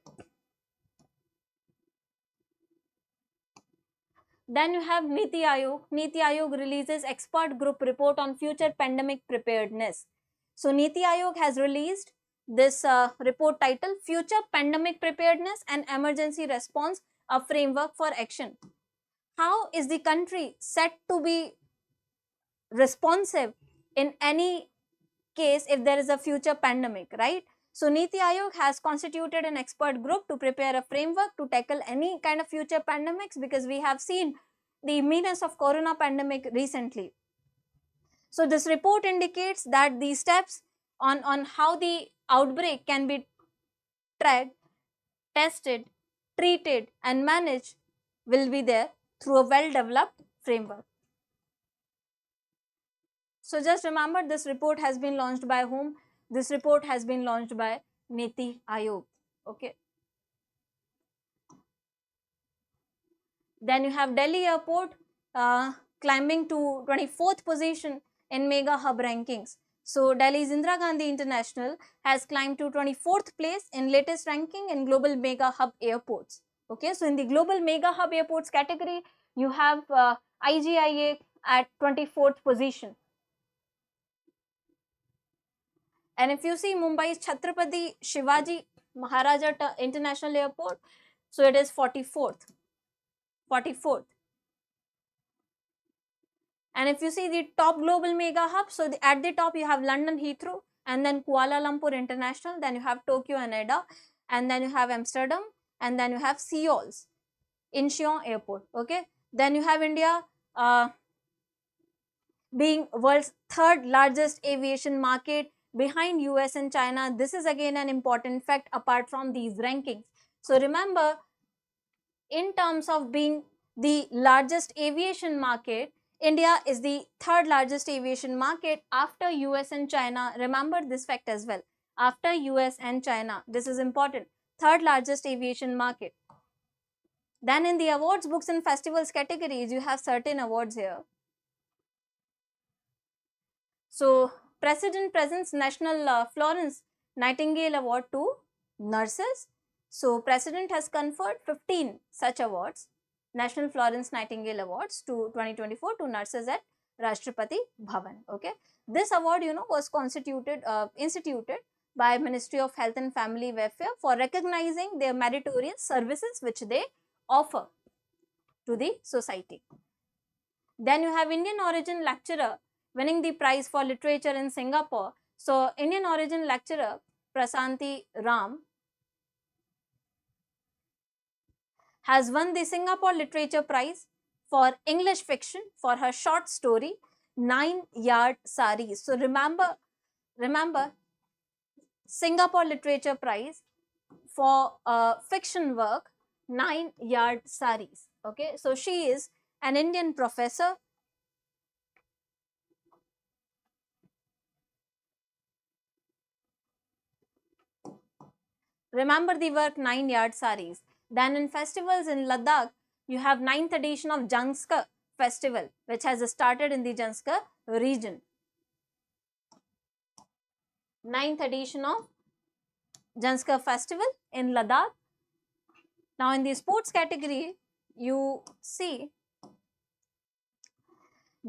Then you have Niti Aayog. Niti Aayog releases expert group report on future pandemic preparedness. So Niti Aayog has released this report titled Future Pandemic Preparedness and Emergency Response, a Framework for Action. How is the country set to be responsive in any case if there is a future pandemic, right? So Niti Aayog has constituted an expert group to prepare a framework to tackle any kind of future pandemics, because we have seen the menace of corona pandemic recently. So this report indicates that the steps on how the outbreak can be tracked, tested, treated and managed will be there through a well-developed framework. So just remember, this report has been launched by whom? This report has been launched by Niti Aayog. Okay. Then you have Delhi Airport climbing to 24th position in mega hub rankings. So Delhi's Indira Gandhi International has climbed to 24th place in latest ranking in global mega hub airports. Okay, so in the global mega hub airports category, you have IGIA at 24th position. And if you see Mumbai's Chhatrapati Shivaji Maharaja International Airport, so it is 44th. And if you see the top global mega hubs, so at the top you have London Heathrow, and then Kuala Lumpur International, then you have Tokyo Haneda, and then you have Amsterdam, and then you have Seoul's Incheon Airport. Okay, then you have India being world's third largest aviation market behind US and China. This is again an important fact apart from these rankings. So remember, in terms of being the largest aviation market, India is the third largest aviation market after US and China. Remember this fact as well. After US and China, this is important. Third largest aviation market. Then in the awards, books and festivals categories, you have certain awards here. So President presents National Florence Nightingale Award to nurses. So President has conferred 15 such awards, National Florence Nightingale Awards to 2024 to nurses at Rashtrapati Bhavan. Okay, this award, was instituted by Ministry of Health and Family Welfare for recognizing their meritorious services which they offer to the society. Then you have Indian origin lecturer winning the prize for literature in Singapore. So Indian origin lecturer Prasanthi Ram has won the Singapore Literature Prize for English fiction for her short story 9-Yard Sari. So remember Singapore Literature Prize for fiction work 9-Yard Saris. Okay, so she is an Indian professor. Remember the work 9-Yard Saris. Then in festivals in Ladakh, you have 9th edition of Janskar festival, which has started in the Janskar region. 9th edition of Janskar festival in Ladakh. Now in the sports category, you see,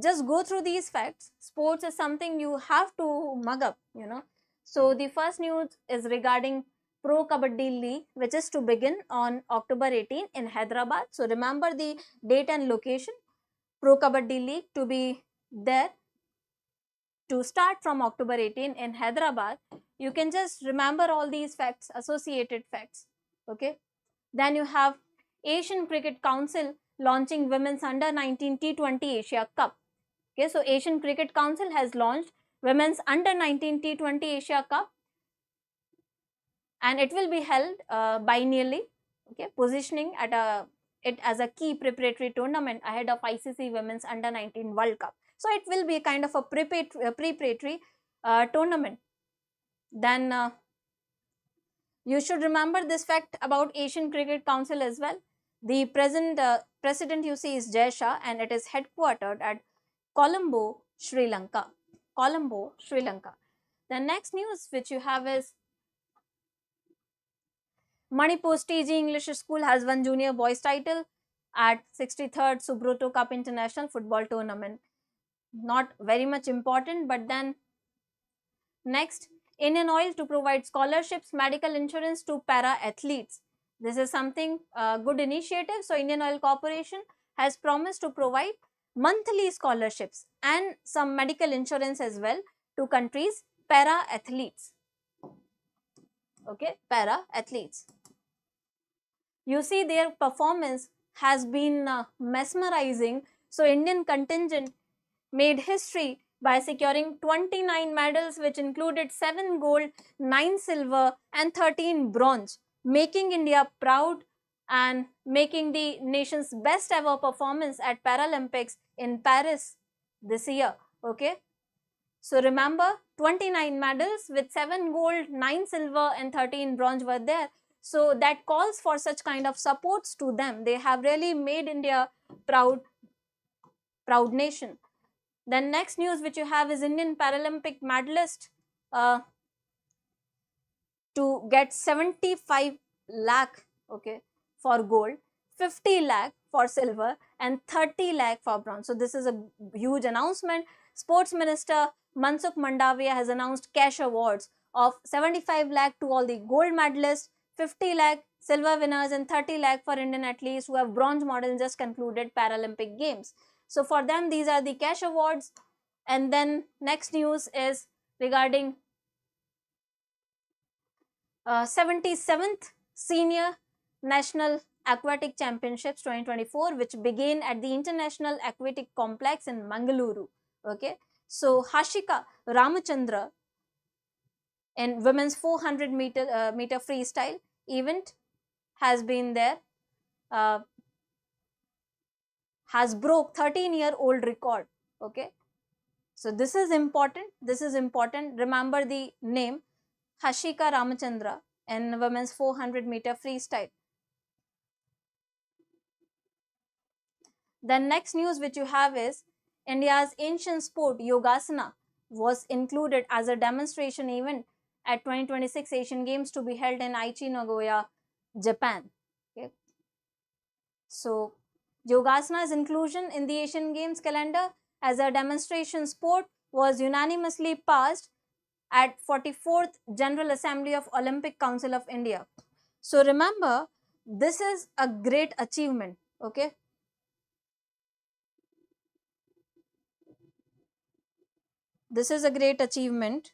just go through these facts. Sports is something you have to mug up, So the first news is regarding Pro Kabaddi League, which is to begin on October 18 in Hyderabad. So remember the date and location. Pro Kabaddi League to be there, to start from October 18 in Hyderabad. You can just remember all these facts, associated facts. Okay. Then you have Asian Cricket Council launching Women's Under 19 T20 Asia Cup. Okay, so Asian Cricket Council has launched Women's Under 19 T20 Asia Cup, and it will be held biennially. Okay, positioning at it as a key preparatory tournament ahead of ICC Women's Under 19 World Cup. So it will be a kind of a preparatory tournament. Then you should remember this fact about Asian Cricket Council as well. The present president you see is Jai Shah, and it is headquartered at Colombo, Sri Lanka. Colombo, Sri Lanka. The next news which you have is Manipur's TG English School has won junior boys title at 63rd Subroto Cup International Football Tournament. Not very much important, but then next, Indian Oil to provide scholarships, medical insurance to para athletes. This is something good initiative. So Indian Oil Corporation has promised to provide monthly scholarships and some medical insurance as well to countries' para athletes. Okay, para athletes. You see, their performance has been mesmerizing. So Indian contingent made history by securing 29 medals, which included 7 gold, 9 silver and 13 bronze, making India proud and making the nation's best ever performance at Paralympics in Paris this year. Okay, so remember, 29 medals with 7 gold, 9 silver and 13 bronze were there. So that calls for such kind of supports to them. They have really made India proud nation. Then next news which you have is Indian Paralympic medalist to get 75 lakh, okay, for gold, 50 lakh for silver and 30 lakh for bronze. So this is a huge announcement. Sports Minister Mansukh Mandavia has announced cash awards of 75 lakh to all the gold medalists, 50 lakh silver winners and 30 lakh for Indian athletes who have bronze medal in just concluded Paralympic Games. So for them, these are the cash awards. And then next news is regarding 77th Senior National Aquatic Championships 2024, which began at the International Aquatic Complex in Mangaluru. Okay, so Hashika Ramachandra in women's 400 meter freestyle event has been there, has broke 13-year-old record. Okay, so this is important. Remember the name Hashika Ramachandra in women's 400 meter freestyle. The next news which you have is India's ancient sport Yogasana was included as a demonstration event at 2026 Asian Games to be held in Aichi, Nagoya, Japan. Okay. So Yogasana's inclusion in the Asian Games calendar as a demonstration sport was unanimously passed at 44th General Assembly of Olympic Council of India. So remember, this is a great achievement. Okay. This is a great achievement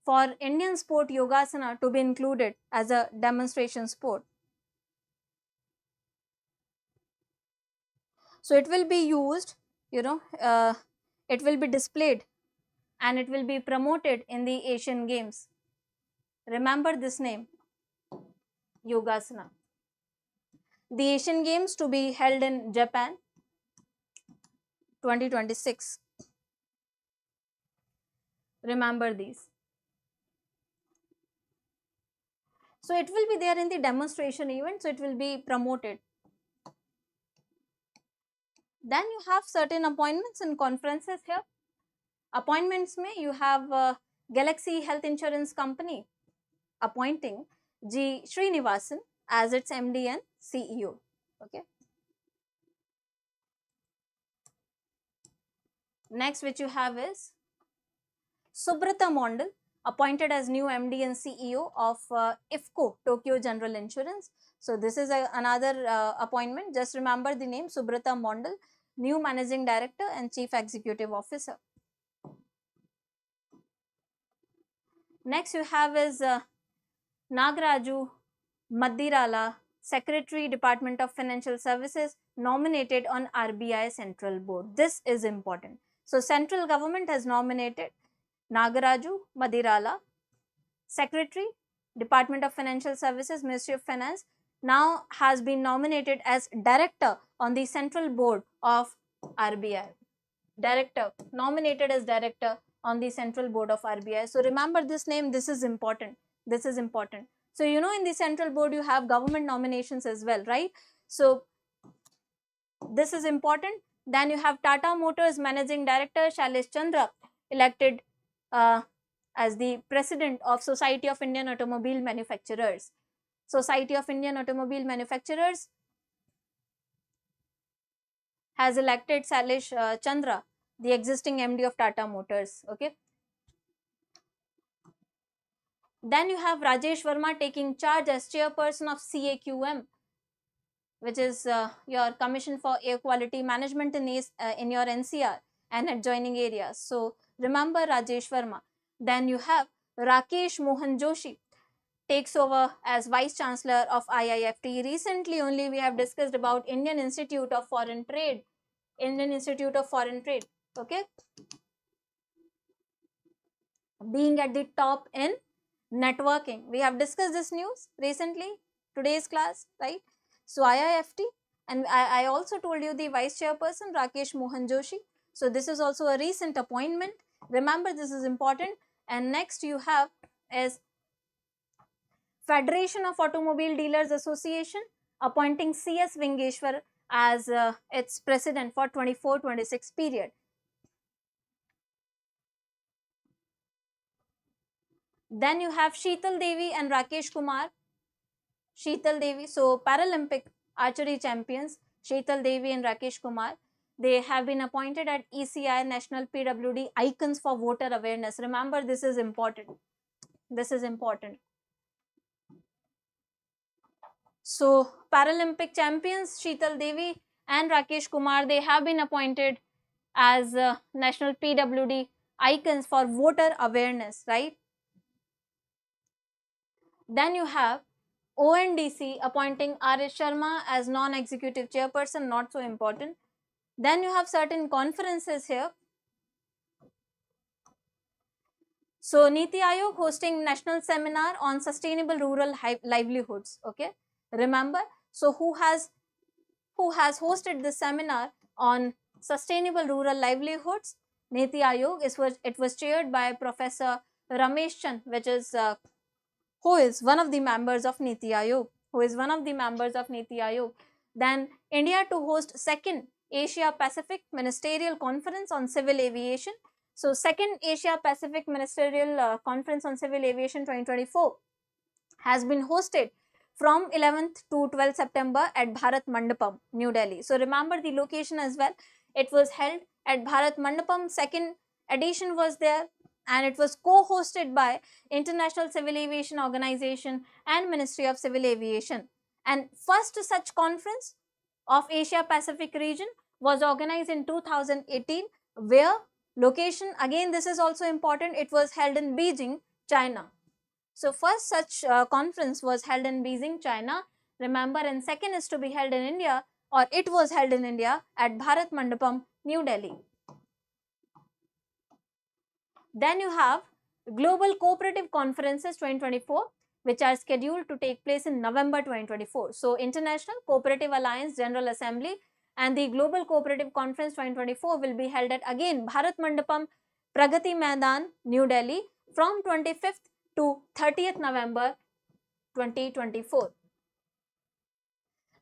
for Indian sport Yogasana to be included as a demonstration sport. So it will be used, it will be displayed and it will be promoted in the Asian Games. Remember this name, Yogasana. The Asian Games to be held in Japan 2026. Remember these. So it will be there in the demonstration event, so it will be promoted. Then you have certain appointments and conferences here. Appointments may you have Galaxy Health Insurance Company appointing G. Srinivasan as its MD and CEO. Okay. Next which you have is Subrata Mondal appointed as new MD and CEO of IFCO, Tokyo General Insurance. So this is another appointment. Just remember the name, Subrata Mondal, new Managing Director and Chief Executive Officer. Next you have is Nagaraju Madirala, Secretary, Department of Financial Services, nominated on RBI Central Board. This is important. So central government has nominated Nagaraju Madirala, Secretary, Department of Financial Services, Ministry of Finance, now has been nominated as Director on the Central Board of RBI. Director, nominated as Director on the Central Board of RBI. So remember this name, this is important. This is important. So you know in the Central Board you have government nominations as well, right? So this is important. Then you have Tata Motors Managing Director Shailesh Chandra, elected as the President of Society of Indian Automobile Manufacturers. Society of Indian Automobile Manufacturers has elected Shailesh Chandra, the existing MD of Tata Motors. Okay. Then you have Rajesh Verma taking charge as chairperson of CAQM, which is your Commission for Air Quality Management in your NCR and adjoining areas. So remember Rajesh Verma. Then you have Rakesh Mohan Joshi takes over as Vice Chancellor of IIFT. Recently only we have discussed about Indian Institute of Foreign Trade. Indian Institute of Foreign Trade. Okay. Being at the top in networking. We have discussed this news recently, today's class, right? So IIFT, and I also told you the Vice Chairperson Rakesh Mohan Joshi. So this is also a recent appointment. Remember this is important. And next you have is Federation of Automobile Dealers Association appointing CS Vingeshwar as its president for 24-26 period. Then you have Sheetal Devi and Rakesh Kumar. Sheetal Devi, so Paralympic archery champions, Sheetal Devi and Rakesh Kumar, they have been appointed at ECI National PWD Icons for Voter Awareness. Remember this is important. This is important. So Paralympic champions Sheetal Devi and Rakesh Kumar, they have been appointed as National PWD Icons for Voter Awareness, right? Then you have ONDC appointing R.S. Sharma as non-executive chairperson, not so important. Then you have certain conferences here. So Niti Aayog hosting national seminar on sustainable rural livelihoods. Okay, remember. So who has hosted this seminar on sustainable rural livelihoods? Niti Aayog. It was chaired by Professor Ramesh Chand, which is who is one of the members of Niti Aayog. Then India to host second Asia Pacific Ministerial Conference on Civil Aviation. So second Asia Pacific Ministerial Conference on Civil Aviation 2024 has been hosted from 11th to 12th September at Bharat Mandapam, New Delhi. So remember the location as well. It was held at Bharat Mandapam. Second edition was there, and it was co-hosted by International Civil Aviation Organization and Ministry of Civil Aviation. And first such conference of Asia Pacific region was organized in 2018, where location, again this is also important, it was held in Beijing, China. So first such conference was held in Beijing, China, remember, and second is to be held in India, or it was held in India at Bharat Mandapam, New Delhi. Then you have Global Cooperative Conferences 2024, which are scheduled to take place in November 2024. So International Cooperative Alliance General Assembly and the Global Cooperative Conference 2024 will be held at again Bharat Mandapam, Pragati Maidan, New Delhi from 25th to 30th November 2024.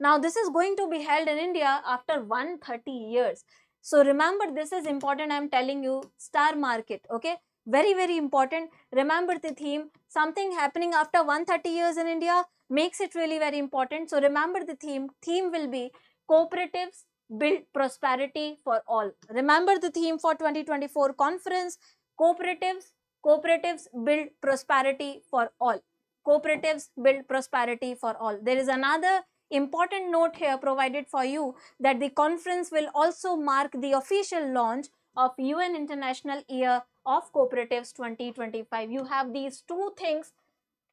Now this is going to be held in India after 130 years. So remember, this is important, I am telling you, star market, okay, very, very important. Remember the theme, something happening after 130 years in India makes it really very important. So remember the theme will be cooperatives build prosperity for all. Remember the theme for 2024 conference, cooperatives Cooperatives build prosperity for all. Cooperatives build prosperity for all. There is another important note here provided for you, that the conference will also mark the official launch of UN International Year of Cooperatives 2025. You have these two things.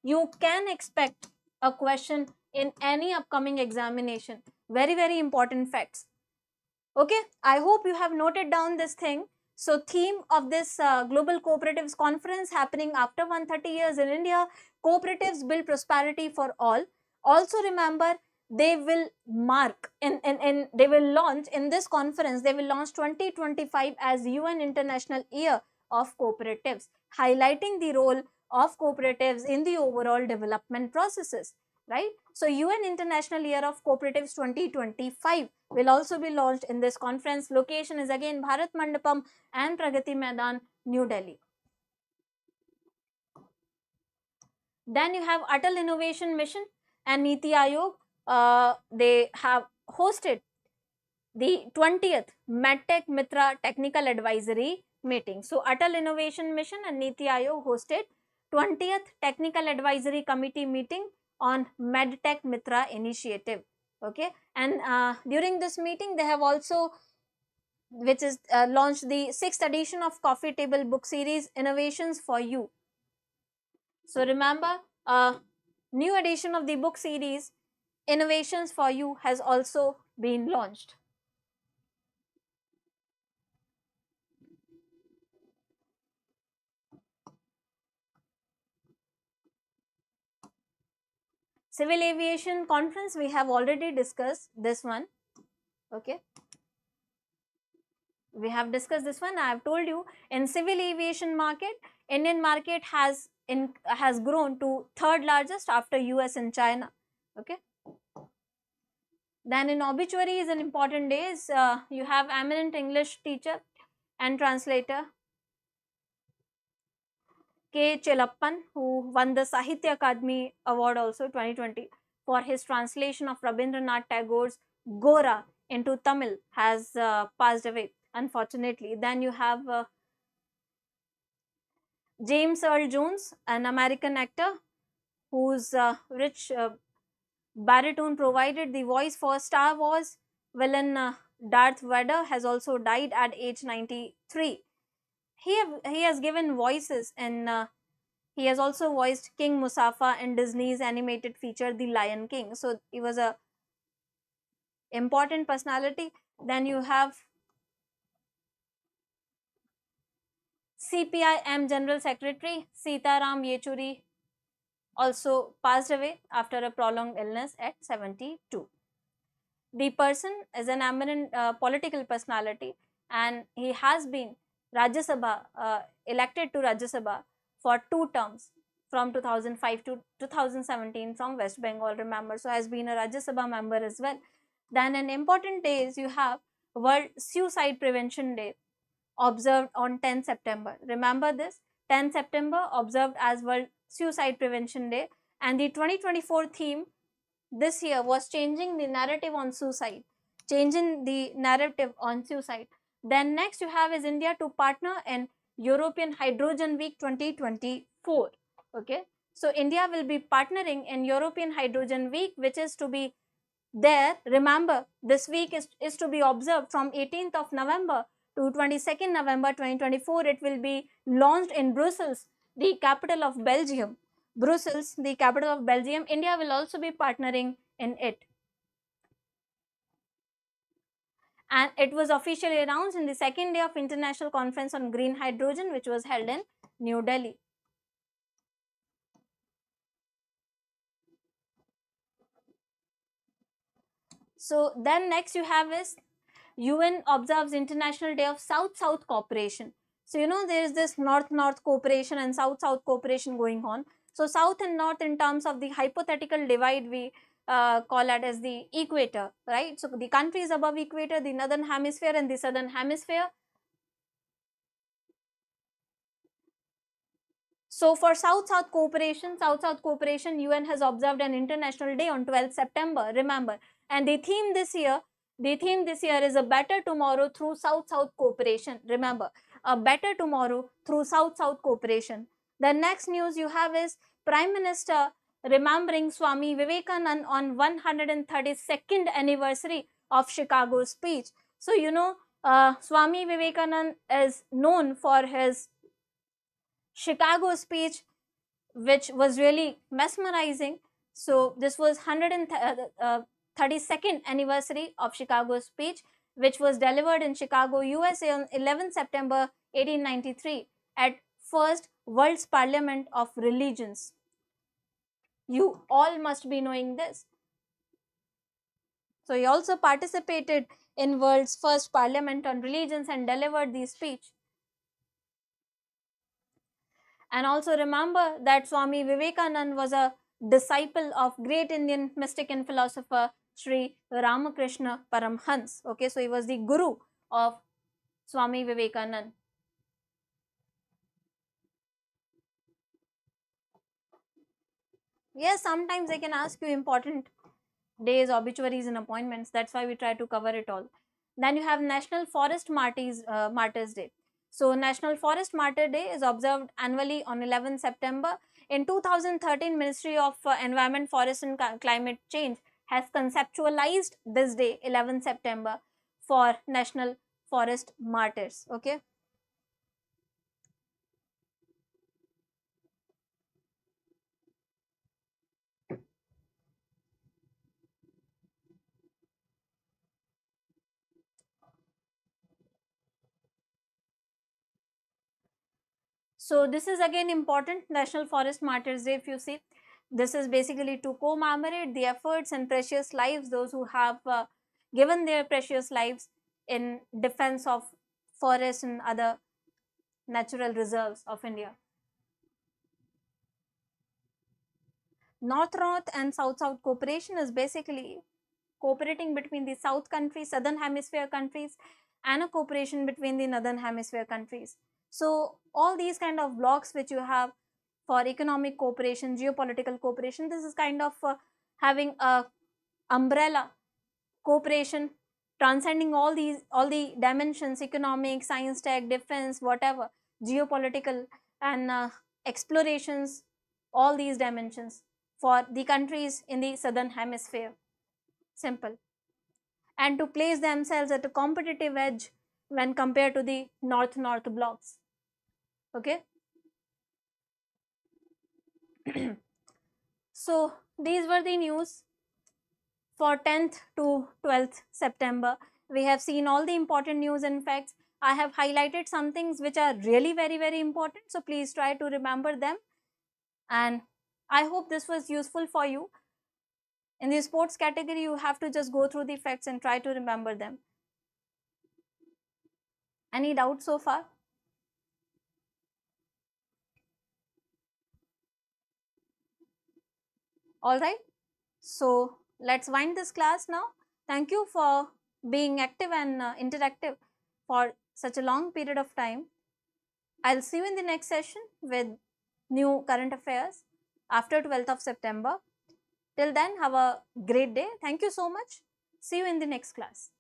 You can expect a question in any upcoming examination. Very, very important facts. Okay, I hope you have noted down this thing. So theme of this Global Cooperatives Conference happening after 130 years in India, cooperatives build prosperity for all. Also remember, they will mark and they will launch in this conference, they will launch 2025 as UN International Year of Cooperatives, highlighting the role of cooperatives in the overall development processes, right? So UN International Year of Cooperatives 2025 will also be launched in this conference. Location is again Bharat Mandapam and Pragati Maidan, New Delhi. Then you have Atal Innovation Mission and Niti Aayog. They have hosted the 20th MedTech Mitra Technical Advisory Meeting. So Atal Innovation Mission and Niti Aayog hosted 20th Technical Advisory Committee meeting on MedTech Mitra initiative. Okay, and during this meeting they have also, which is launched the 6th edition of Coffee Table book series, Innovations for You. So remember, new edition of the book series Innovations for You has also been launched. Civil Aviation Conference, we have already discussed this one. Okay, we have discussed this one. I have told you, in civil aviation market, Indian market has grown to 3rd largest after US and China. Okay, then in obituaries and important days, you have eminent English teacher and translator K. Chelappan, who won the Sahitya Akademi Award also 2020 for his translation of Rabindranath Tagore's Gora into Tamil, has passed away, unfortunately. Then you have James Earl Jones, an American actor whose rich baritone provided the voice for Star Wars villain Darth Vader, has also died at age 93. He has given voices in he has also voiced King Mustafa in Disney's animated feature The Lion King. So he was a important personality. Then you have CPIM General Secretary Sitaram Yechuri, also passed away after a prolonged illness at 72. The person is an eminent political personality, and he has been Rajya Sabha, elected to Rajya Sabha for 2 terms from 2005 to 2017 from West Bengal, remember. So has been a Rajya Sabha member as well. Then in important days, you have World Suicide Prevention Day, observed on 10 September. Remember this, 10 September observed as World Suicide Prevention Day, and the 2024 theme this year was changing the narrative on suicide, changing the narrative on suicide. Then next you have is India to partner in European Hydrogen Week 2024. Okay, so India will be partnering in European Hydrogen Week, which is to be there. Remember, this week is to be observed from 18th of November to 22nd November 2024. It will be launched in Brussels, the capital of Belgium. Brussels, the capital of Belgium. India will also be partnering in it. And it was officially announced in the 2nd day of International Conference on Green Hydrogen, which was held in New Delhi. So then next you have is UN observes International Day of South-South Cooperation. So you know there is this North-North cooperation and South-South cooperation going on. So South and North, in terms of the hypothetical divide, we call it as the equator, right? So the country is above equator, the northern hemisphere and the southern hemisphere. So for South-South cooperation, UN has observed an international day on 12th September, remember. And the theme this year is a better tomorrow through South-South cooperation, remember. a better tomorrow through South-South cooperation. The next news you have is Prime Minister remembering Swami Vivekananda on 132nd anniversary of Chicago speech. So, you know, Swami Vivekananda is known for his Chicago speech, which was really mesmerizing. So this was 132nd anniversary of Chicago speech, which was delivered in Chicago, USA on 11 September 1893 at First World's Parliament of Religions. You all must be knowing this. So he also participated in World's first Parliament on Religions and delivered the speech. And also remember that Swami Vivekananda was a disciple of great Indian mystic and philosopher Sri Ramakrishna Paramhans. Okay, so he was the guru of Swami Vivekananda. Yes, sometimes they can ask you important days, obituaries and appointments. That's why we try to cover it all. Then you have National Forest Martyrs Day. So National Forest Martyr Day is observed annually on 11 September. In 2013, Ministry of Environment, Forest and Climate Change has conceptualized this day, 11 September, for National Forest Martyrs. Okay. So this is again important, National Forest Martyrs Day. If you see, this is basically to commemorate the efforts and precious lives, those who have given their precious lives in defense of forests and other natural reserves of India. North-North and South-South cooperation is basically cooperating between the South countries, Southern Hemisphere countries, and a cooperation between the Northern Hemisphere countries. So all these kind of blocks which you have for economic cooperation, geopolitical cooperation, this is kind of having a umbrella cooperation transcending all the dimensions: economic, science, tech, defense, whatever, geopolitical and explorations, all these dimensions for the countries in the Southern Hemisphere. Simple. And to place themselves at a competitive edge when compared to the North-North blocks. Okay. So these were the news for 10th to 12th September. We have seen all the important news and facts. I have highlighted some things which are really very important. So please try to remember them. And I hope this was useful for you. In the sports category, you have to just go through the facts and try to remember them. Any doubts so far? All right. So let's wind this class now. Thank you for being active and interactive for such a long period of time. I'll see you in the next session with new current affairs after 12th of September. Till then, have a great day. Thank you so much. See you in the next class.